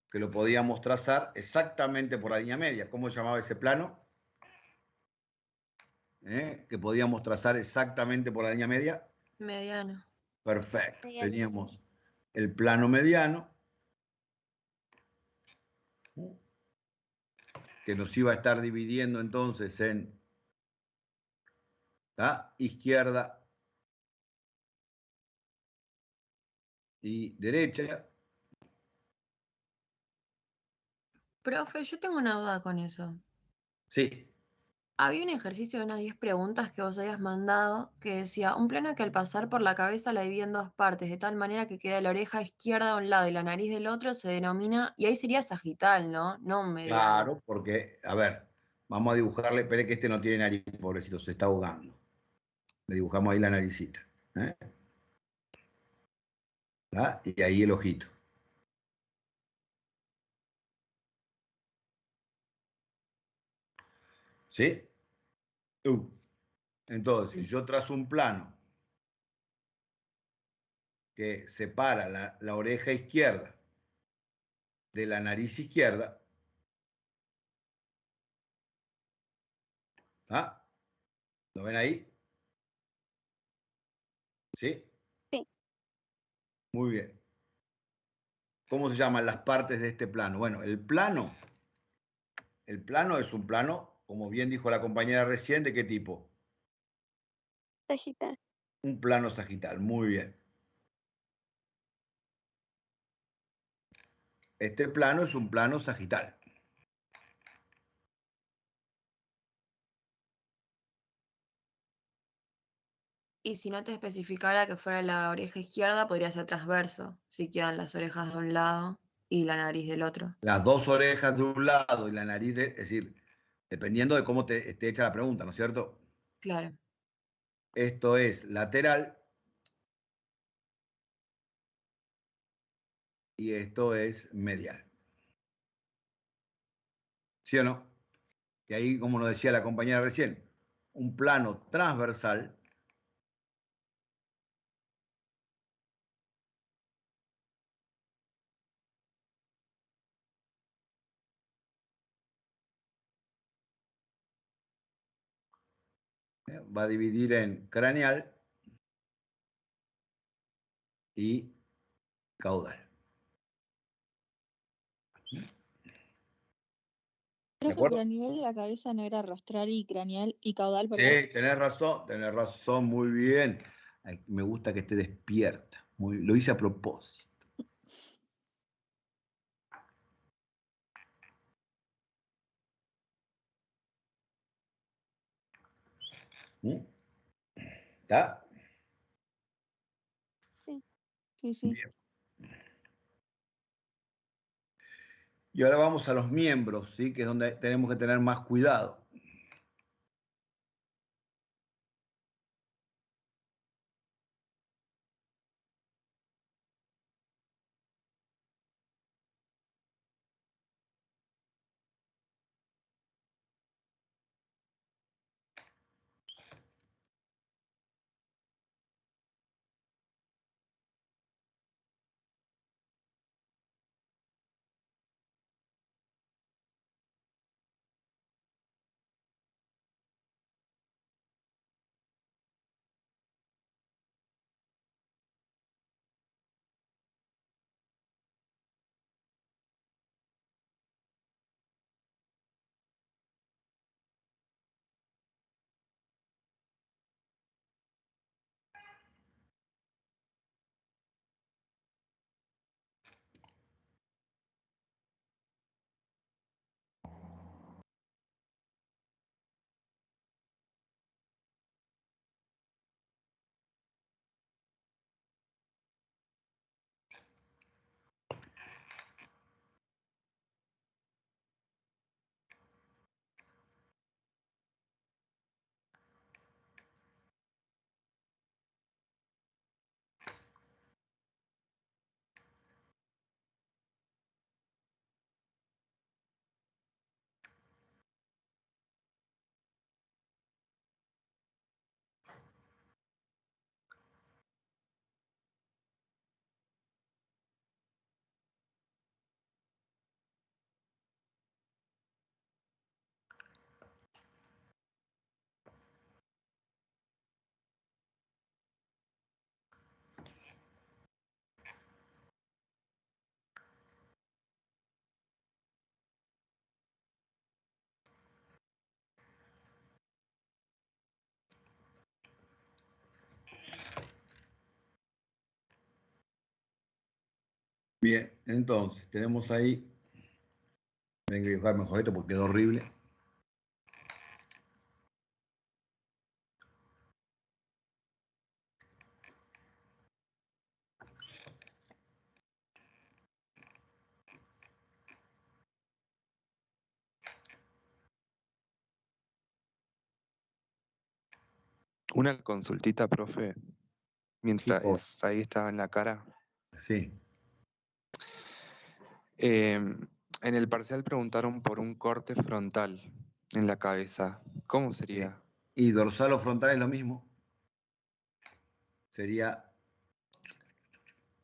que lo podíamos trazar exactamente por la línea media. ¿Cómo se llamaba ese plano? que podíamos trazar exactamente por la línea media. Mediano. Perfecto. Mediano. Teníamos el plano mediano, que nos iba a estar dividiendo entonces en izquierda y derecha. Profe, yo tengo una duda con eso. Sí, Había un ejercicio de unas 10 preguntas que vos habías mandado que decía, un plano que al pasar por la cabeza la divide en dos partes, de tal manera que queda la oreja izquierda de un lado y la nariz del otro, se denomina, y ahí sería sagital, ¿no? No mediano. claro, porque, a ver, vamos a dibujarle, espere que este no tiene nariz, pobrecito, se está ahogando. Le dibujamos ahí la naricita. ¿eh? Y ahí el ojito. ¿Sí? Entonces, si yo trazo un plano que separa la oreja izquierda de la nariz izquierda, ¿lo ven ahí? ¿Sí? Sí. Muy bien. ¿Cómo se llaman las partes de este plano? Bueno, el plano es un plano, como bien dijo la compañera recién, ¿de qué tipo? Sagital. Un plano sagital, muy bien. Este plano es un plano sagital. Y si no te especificara que fuera la oreja izquierda, podría ser transverso, si quedan las orejas de un lado y la nariz del otro. Las dos orejas de un lado y la nariz es decir, dependiendo de cómo te esté hecha la pregunta, ¿no es cierto? Claro. Esto es lateral y esto es medial. ¿Sí o no? Y ahí, como nos decía la compañera recién, un plano transversal va a dividir en craneal y caudal. ¿De Profe, acuerdo? pero a nivel de la cabeza no era rostral y craneal y caudal, Sí, perdón. tenés razón, muy bien. Ay, me gusta que esté despierta. Lo hice a propósito. ¿Está? Sí, sí. Bien. Y ahora vamos a los miembros, ¿sí? Que es donde tenemos que tener más cuidado. Bien, entonces, tenemos ahí... Tengo que dibujar mejor esto porque quedó horrible. Una consultita, profe, mientras ahí estaba en la cara. Sí. En el parcial preguntaron por un corte frontal en la cabeza. ¿Cómo sería? Y dorsal o frontal es lo mismo. Sería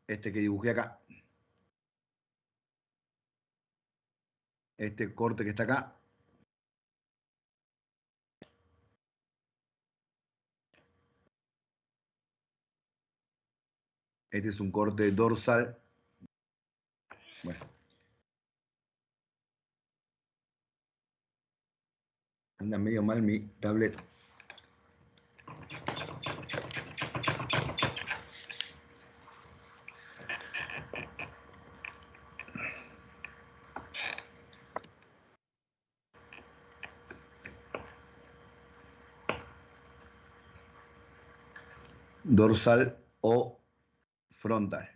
este que dibujé acá. Este corte que está acá. Este es un corte dorsal. Bueno. Anda medio mal mi tablet. Dorsal o frontal.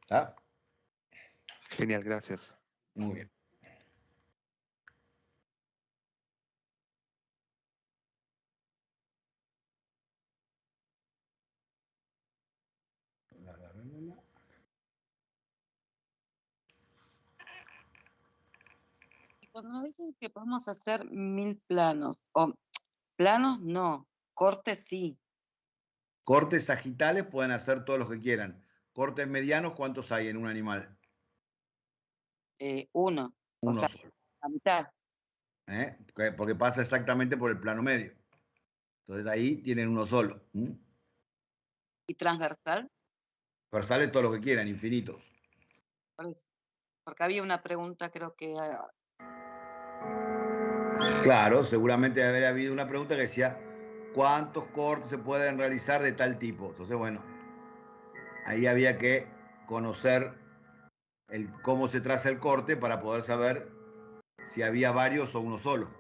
¿Está? Genial, gracias. Muy bien. Y cuando nos dicen que podemos hacer 1000 planos, o planos no, cortes sí. Cortes sagitales pueden hacer todos los que quieran. Cortes medianos, ¿cuántos hay en un animal? Uno. O Uno sea, solo. la mitad. Porque pasa exactamente por el plano medio. Entonces ahí tienen uno solo. ¿Y transversal? Transversales todos los que quieran, infinitos. Por eso. Porque había una pregunta, creo que Claro, seguramente habría habido una pregunta que decía, ¿cuántos cortes se pueden realizar de tal tipo? Entonces, bueno, ahí había que conocer cómo se traza el corte para poder saber si había varios o uno solo.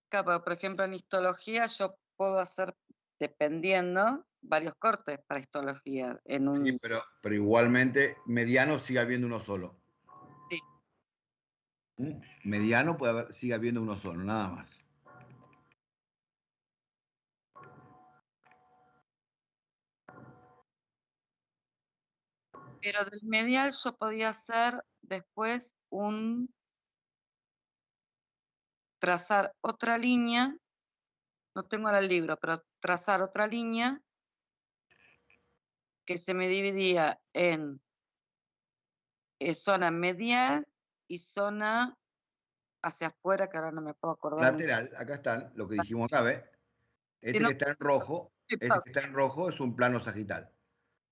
Claro, por ejemplo, en histología yo puedo hacer, dependiendo, varios cortes para histología. Sí, pero igualmente mediano sigue habiendo uno solo. Sí. Mediano sigue habiendo uno solo, nada más. Pero del medial yo podía hacer después trazar otra línea, no tengo ahora el libro, pero trazar otra línea que se me dividía en zona medial y zona hacia afuera, que ahora no me puedo acordar. Lateral, acá están, lo que dijimos acá, ¿ves? Este no, que está en rojo, ¿qué este pasa? que está en rojo es un plano sagital.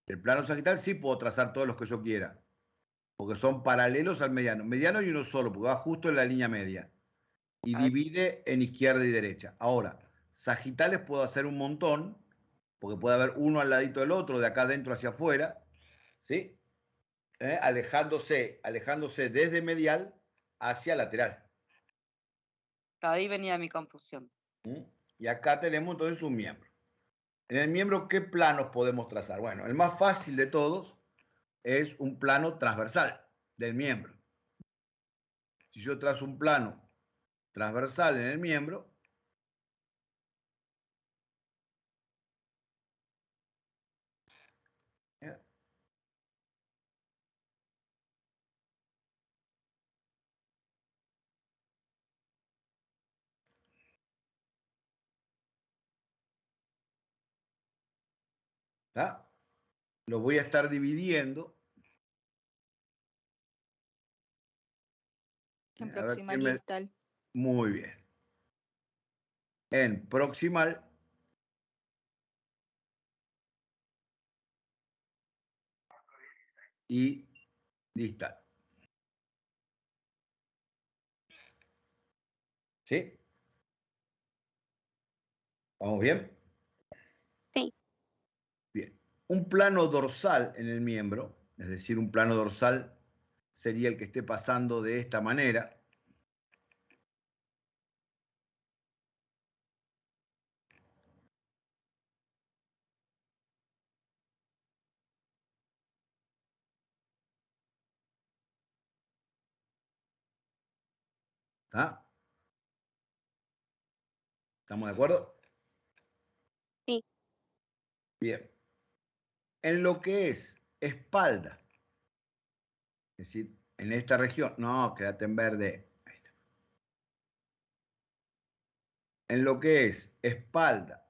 El plano sagital sí puedo trazar todos los que yo quiera, porque son paralelos al mediano. Mediano y uno solo, porque va justo en la línea media. Y divide en izquierda y derecha. Ahora, sagitales puedo hacer un montón, porque puede haber uno al ladito del otro, de acá adentro hacia afuera, ¿sí? Alejándose desde medial hacia lateral. Ahí venía mi confusión. Y acá tenemos entonces un miembro. En el miembro, ¿qué planos podemos trazar? Bueno, el más fácil de todos es un plano transversal del miembro. Si yo trazo un plano transversal en el miembro, ¿tá? Lo voy a estar dividiendo. En proximal y distal. Muy bien. En proximal y distal. ¿Sí? ¿Vamos bien? Sí. Bien. Un plano dorsal en el miembro, es decir, un plano dorsal sería el que esté pasando de esta manera. ¿Está? ¿Estamos de acuerdo? Sí. Bien. En lo que es espalda, es decir, en esta región, no, quédate en verde. Ahí está. En lo que es espalda,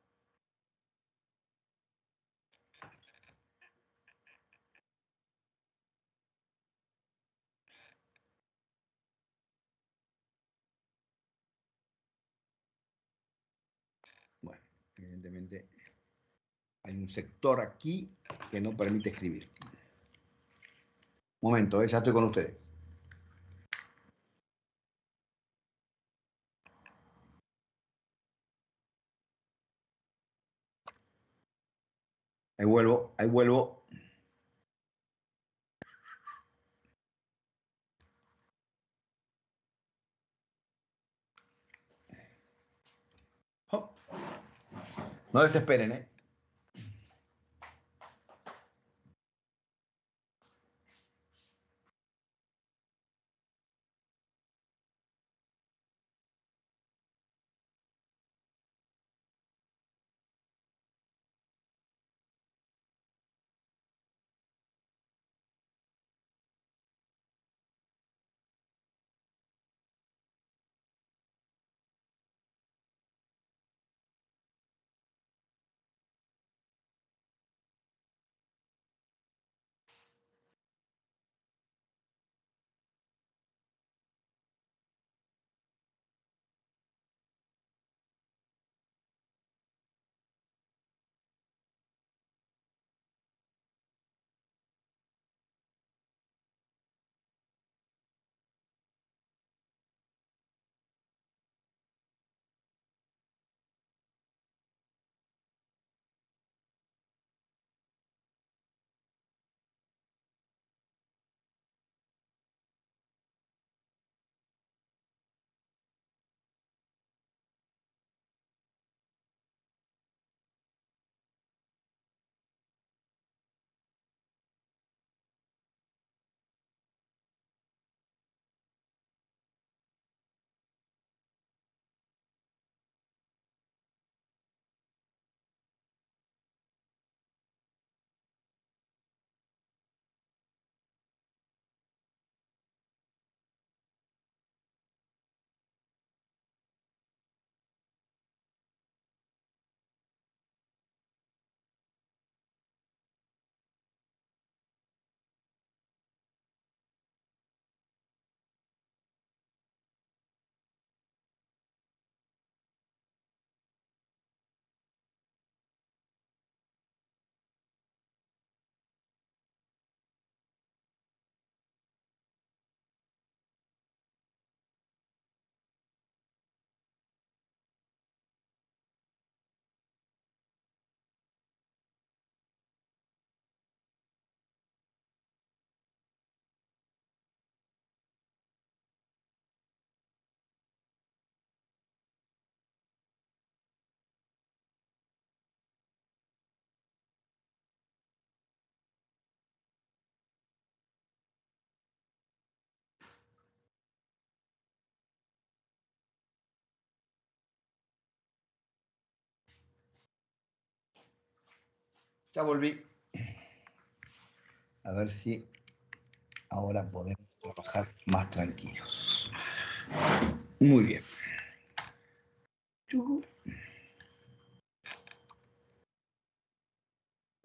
bueno, evidentemente hay un sector aquí que no permite escribir. Momento, ya estoy con ustedes. Ahí vuelvo, ahí vuelvo. Oh. No desesperen, ¿eh? Ya volví. A ver si ahora podemos trabajar más tranquilos. Muy bien.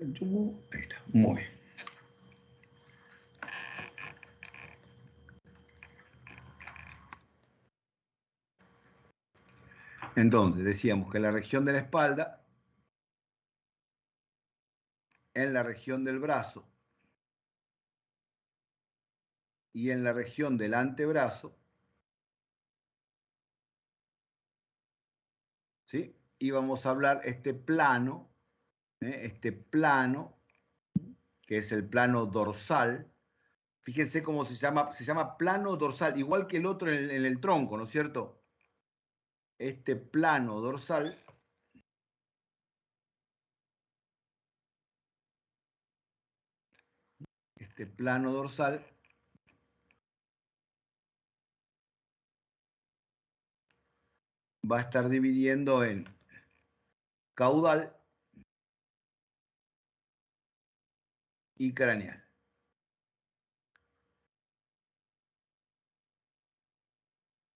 Ahí está. Muy bien. Entonces, decíamos que en la región de la espalda, en la región del brazo y en la región del antebrazo, ¿sí? y vamos a hablar este plano, que es el plano dorsal. Fíjense cómo se llama plano dorsal, igual que el otro en el tronco, ¿no es cierto? Este plano dorsal va a estar dividiendo en caudal y craneal.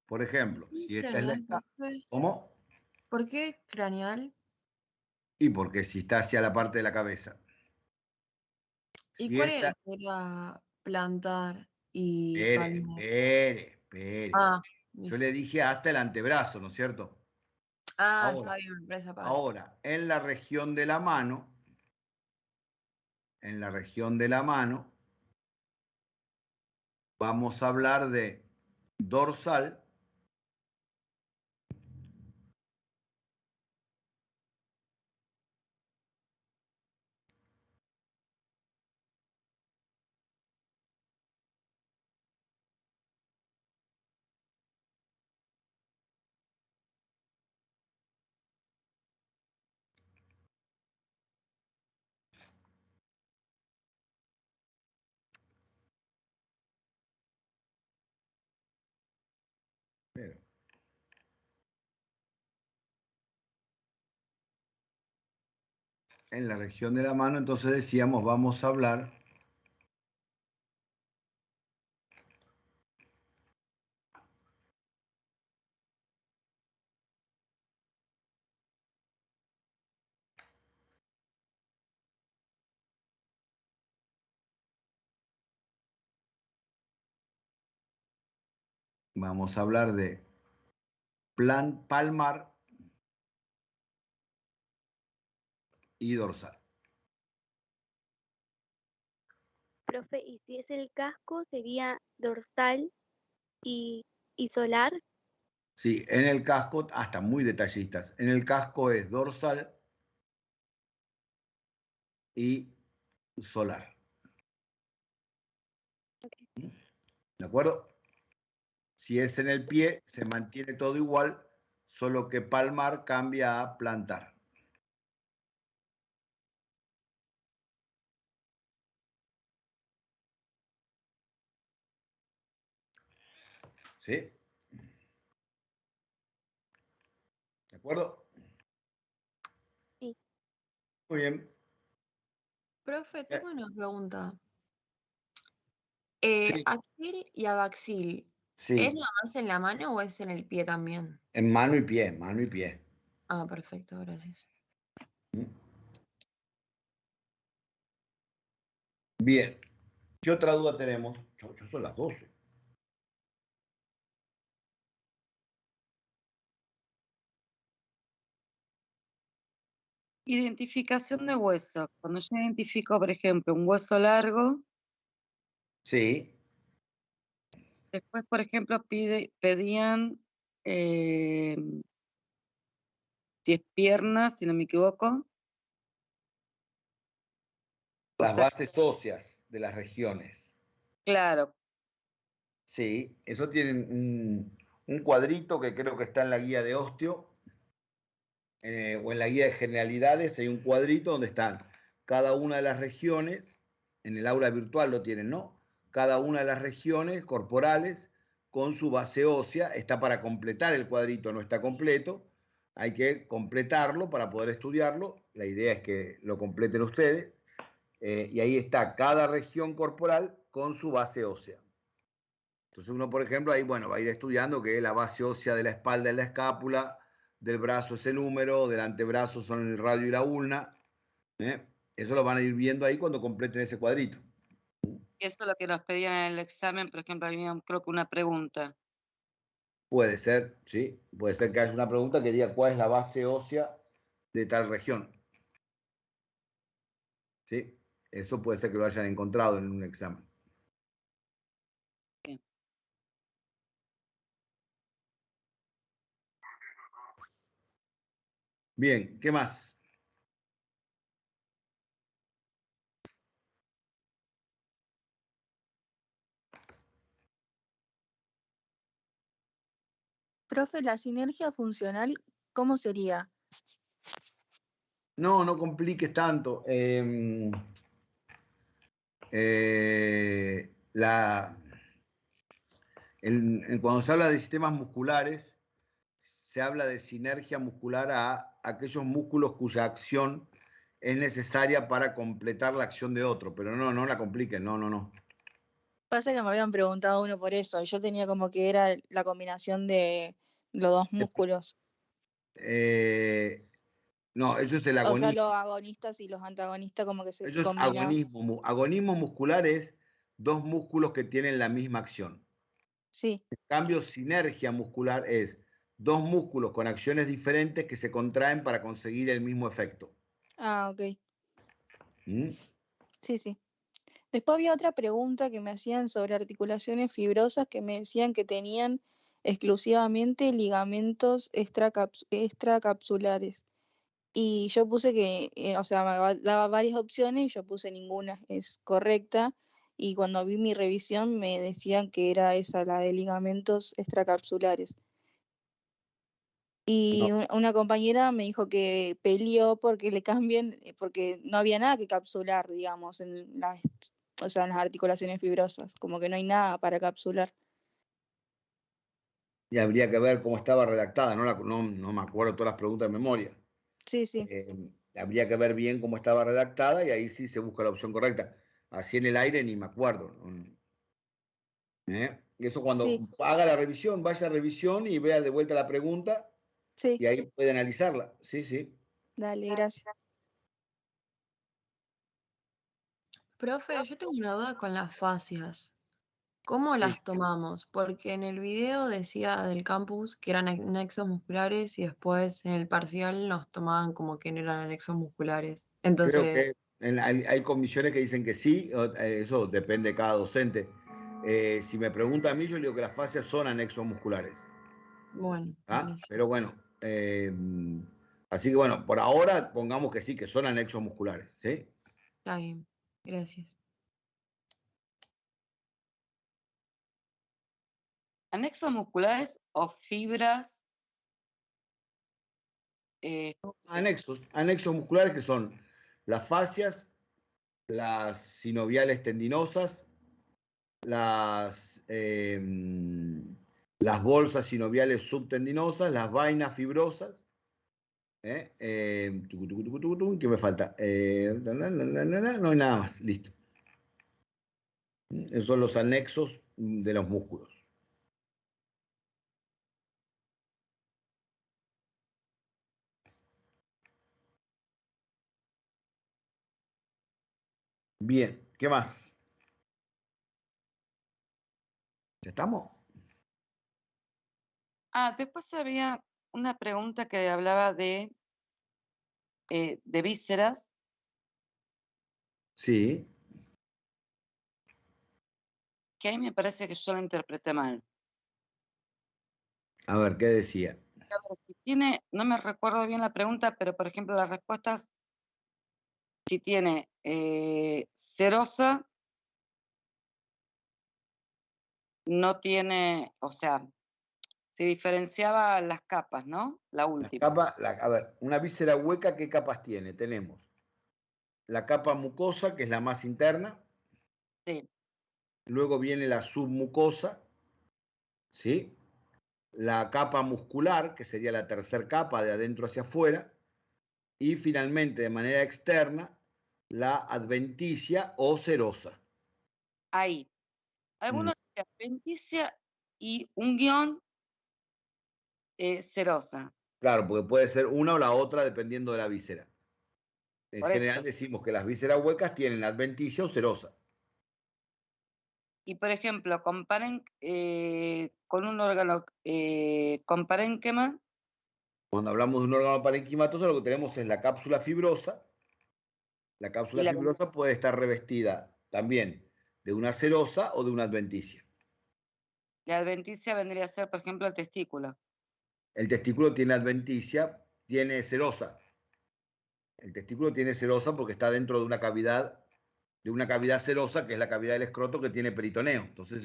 Por ejemplo, si esta es la escala, ¿cómo? ¿Por qué craneal? Y porque si está hacia la parte de la cabeza. ¿Y Si cuál esta, era plantar y palmar? espere. Ah, Yo listo. le dije hasta el antebrazo, ¿no es cierto? Ah, Ahora, está bien, me parece aparte. ahora, en la región de la mano, vamos a hablar de dorsal en la región de la mano, entonces decíamos, vamos a hablar de palmar y dorsal. Profe, y si es el casco, sería dorsal y solar. Sí, en el casco, hasta muy detallistas, en el casco es dorsal y solar. ¿De acuerdo? Si es en el pie, se mantiene todo igual, solo que palmar cambia a plantar. ¿Sí? ¿De acuerdo? Sí. Muy bien. Profe, tengo una pregunta. Sí. Axil y abaxil, Sí. ¿es nada más en la mano o es en el pie también? En mano y pie, mano y pie. Ah, perfecto, gracias. Bien. ¿Qué otra duda tenemos? Ya son las 12. Identificación de huesos. Cuando yo identifico, por ejemplo, un hueso largo, Sí. después, por ejemplo, pedían si es pierna, si no me equivoco. Las bases óseas de las regiones. Claro. Sí, eso tienen un cuadrito que creo que está en la guía de osteo o en la guía de generalidades. Hay un cuadrito donde están cada una de las regiones, en el aula virtual lo tienen, ¿no? Cada una de las regiones corporales con su base ósea. Está para completar el cuadrito, no está completo. Hay que completarlo para poder estudiarlo. La idea es que lo completen ustedes. Y ahí está cada región corporal con su base ósea. Entonces uno, por ejemplo, ahí bueno, va a ir estudiando que la base ósea de la espalda es la escápula, del brazo es el húmero, del antebrazo son el radio y la ulna. Eso lo van a ir viendo ahí cuando completen ese cuadrito. Eso es lo que nos pedían en el examen, por ejemplo, había creo que una pregunta. Puede ser, sí, puede ser que haya una pregunta que diga cuál es la base ósea de tal región. ¿Sí? Eso puede ser que lo hayan encontrado en un examen. Bien, ¿qué más? Profe, la sinergia funcional, ¿cómo sería? No, no compliques tanto. Cuando se habla de sistemas musculares, se habla de sinergia muscular a aquellos músculos cuya acción es necesaria para completar la acción de otro, pero no la compliquen, no. Pasa que me habían preguntado uno por eso, y yo tenía como que era la combinación de los dos músculos. No, eso es el O sea, agonismo. los agonistas y los antagonistas como que se Eso es combinan. agonismo. Agonismo muscular es dos músculos que tienen la misma acción. Sí. En cambio, sinergia muscular es dos músculos con acciones diferentes que se contraen para conseguir el mismo efecto. Ah, ok. ¿Mm? Sí. Después había otra pregunta que me hacían sobre articulaciones fibrosas que me decían que tenían exclusivamente ligamentos extracapsulares. Y yo puse que, o sea, daba varias opciones y yo puse ninguna es correcta. Y cuando vi mi revisión me decían que era esa, la de ligamentos extracapsulares. Y No. una compañera me dijo que peleó porque le cambien, porque no había nada que capsular, digamos, en las, o sea, en las articulaciones fibrosas, como que no hay nada para capsular. Y habría que ver cómo estaba redactada, no me acuerdo todas las preguntas de memoria. Sí. Habría que ver bien cómo estaba redactada y ahí sí se busca la opción correcta. Así en el aire ni me acuerdo. Y eso cuando haga la revisión, vaya a revisión y vea de vuelta la pregunta y ahí puede analizarla. Sí. Dale, gracias. Profe, yo tengo una duda con las fascias. ¿Cómo las tomamos? Porque en el video decía del campus que eran nexos musculares y después en el parcial nos tomaban como que no eran anexos musculares. Creo que Entonces, hay comisiones que dicen que sí, eso depende de cada docente. Si me pregunta a mí, yo le digo que las fascias son anexos musculares. bueno, buenísimo. Pero bueno, así que bueno, por ahora pongamos que sí, que son anexos musculares, ¿sí? Está bien, gracias. ¿Anexos musculares o fibras? Anexos musculares que son las fascias, las sinoviales tendinosas, las bolsas sinoviales subtendinosas, las vainas fibrosas. ¿Qué me falta? No hay nada más, listo. Esos son los anexos de los músculos. Bien, ¿qué más? ¿Ya estamos? Después había una pregunta que hablaba de vísceras. Sí. Que ahí me parece que yo la interpreté mal. A ver, ¿qué decía? A ver, si tiene, no me recuerdo bien la pregunta, pero por ejemplo las respuestas, si tiene serosa, no tiene, o sea, se diferenciaba las capas, ¿no? La última. A ver, una víscera hueca, ¿qué capas tiene? Tenemos la capa mucosa, que es la más interna. Sí. Luego viene la submucosa, ¿sí? La capa muscular, que sería la tercera capa de adentro hacia afuera. Y finalmente, de manera externa, la adventicia o serosa. Ahí. Algunos dicen adventicia y un guión serosa. Claro, porque puede ser una o la otra dependiendo de la víscera. En Por general eso. decimos que las vísceras huecas tienen adventicia o serosa. Y por ejemplo, comparen con un órgano con parénquima. Cuando hablamos de un órgano parenquimatoso, lo que tenemos es la cápsula fibrosa. La cápsula fibrosa puede estar revestida también de una serosa o de una adventicia. La adventicia vendría a ser, por ejemplo, el testículo. El testículo tiene adventicia tiene serosa. El testículo tiene serosa porque está dentro de una cavidad serosa, que es la cavidad del escroto que tiene peritoneo. Entonces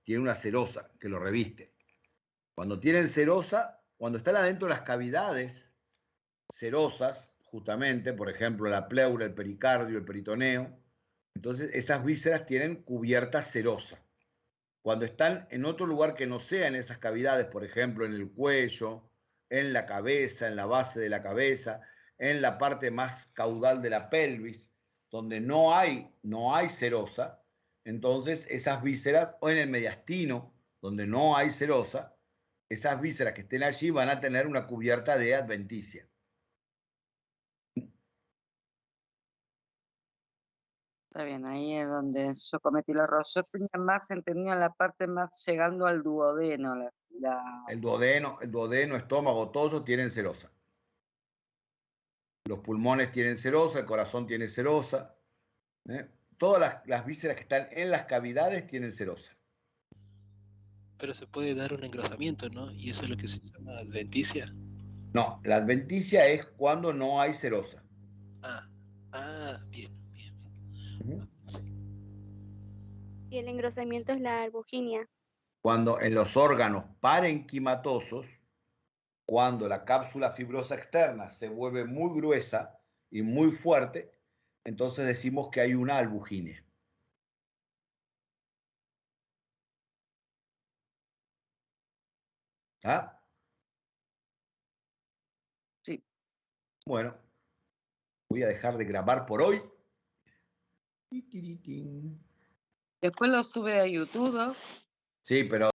tiene una serosa que lo reviste. Cuando tienen serosa, cuando están adentro de las cavidades serosas, justamente, por ejemplo, la pleura, el pericardio, el peritoneo, entonces esas vísceras tienen cubierta serosa. Cuando están en otro lugar que no sea en esas cavidades, por ejemplo, en el cuello, en la cabeza, en la base de la cabeza, en la parte más caudal de la pelvis, donde no hay serosa, entonces esas vísceras, o en el mediastino, donde no hay serosa, esas vísceras que estén allí van a tener una cubierta de adventicia. Está bien, ahí es donde yo cometí el error. Yo tenía más entendido en la parte más llegando al duodeno. El duodeno, estómago, todo eso tienen serosa. Los pulmones tienen serosa, el corazón tiene serosa. Todas las vísceras que están en las cavidades tienen serosa. Pero se puede dar un engrosamiento, ¿no? Y eso es lo que se llama adventicia. No, la adventicia es cuando no hay serosa. Bien. Y el engrosamiento es la albuginia. Cuando en los órganos parenquimatosos, cuando la cápsula fibrosa externa se vuelve muy gruesa y muy fuerte, entonces decimos que hay una albuginia. ¿Ah? Sí. Bueno, voy a dejar de grabar por hoy. Después lo sube a YouTube, ¿no? Sí, pero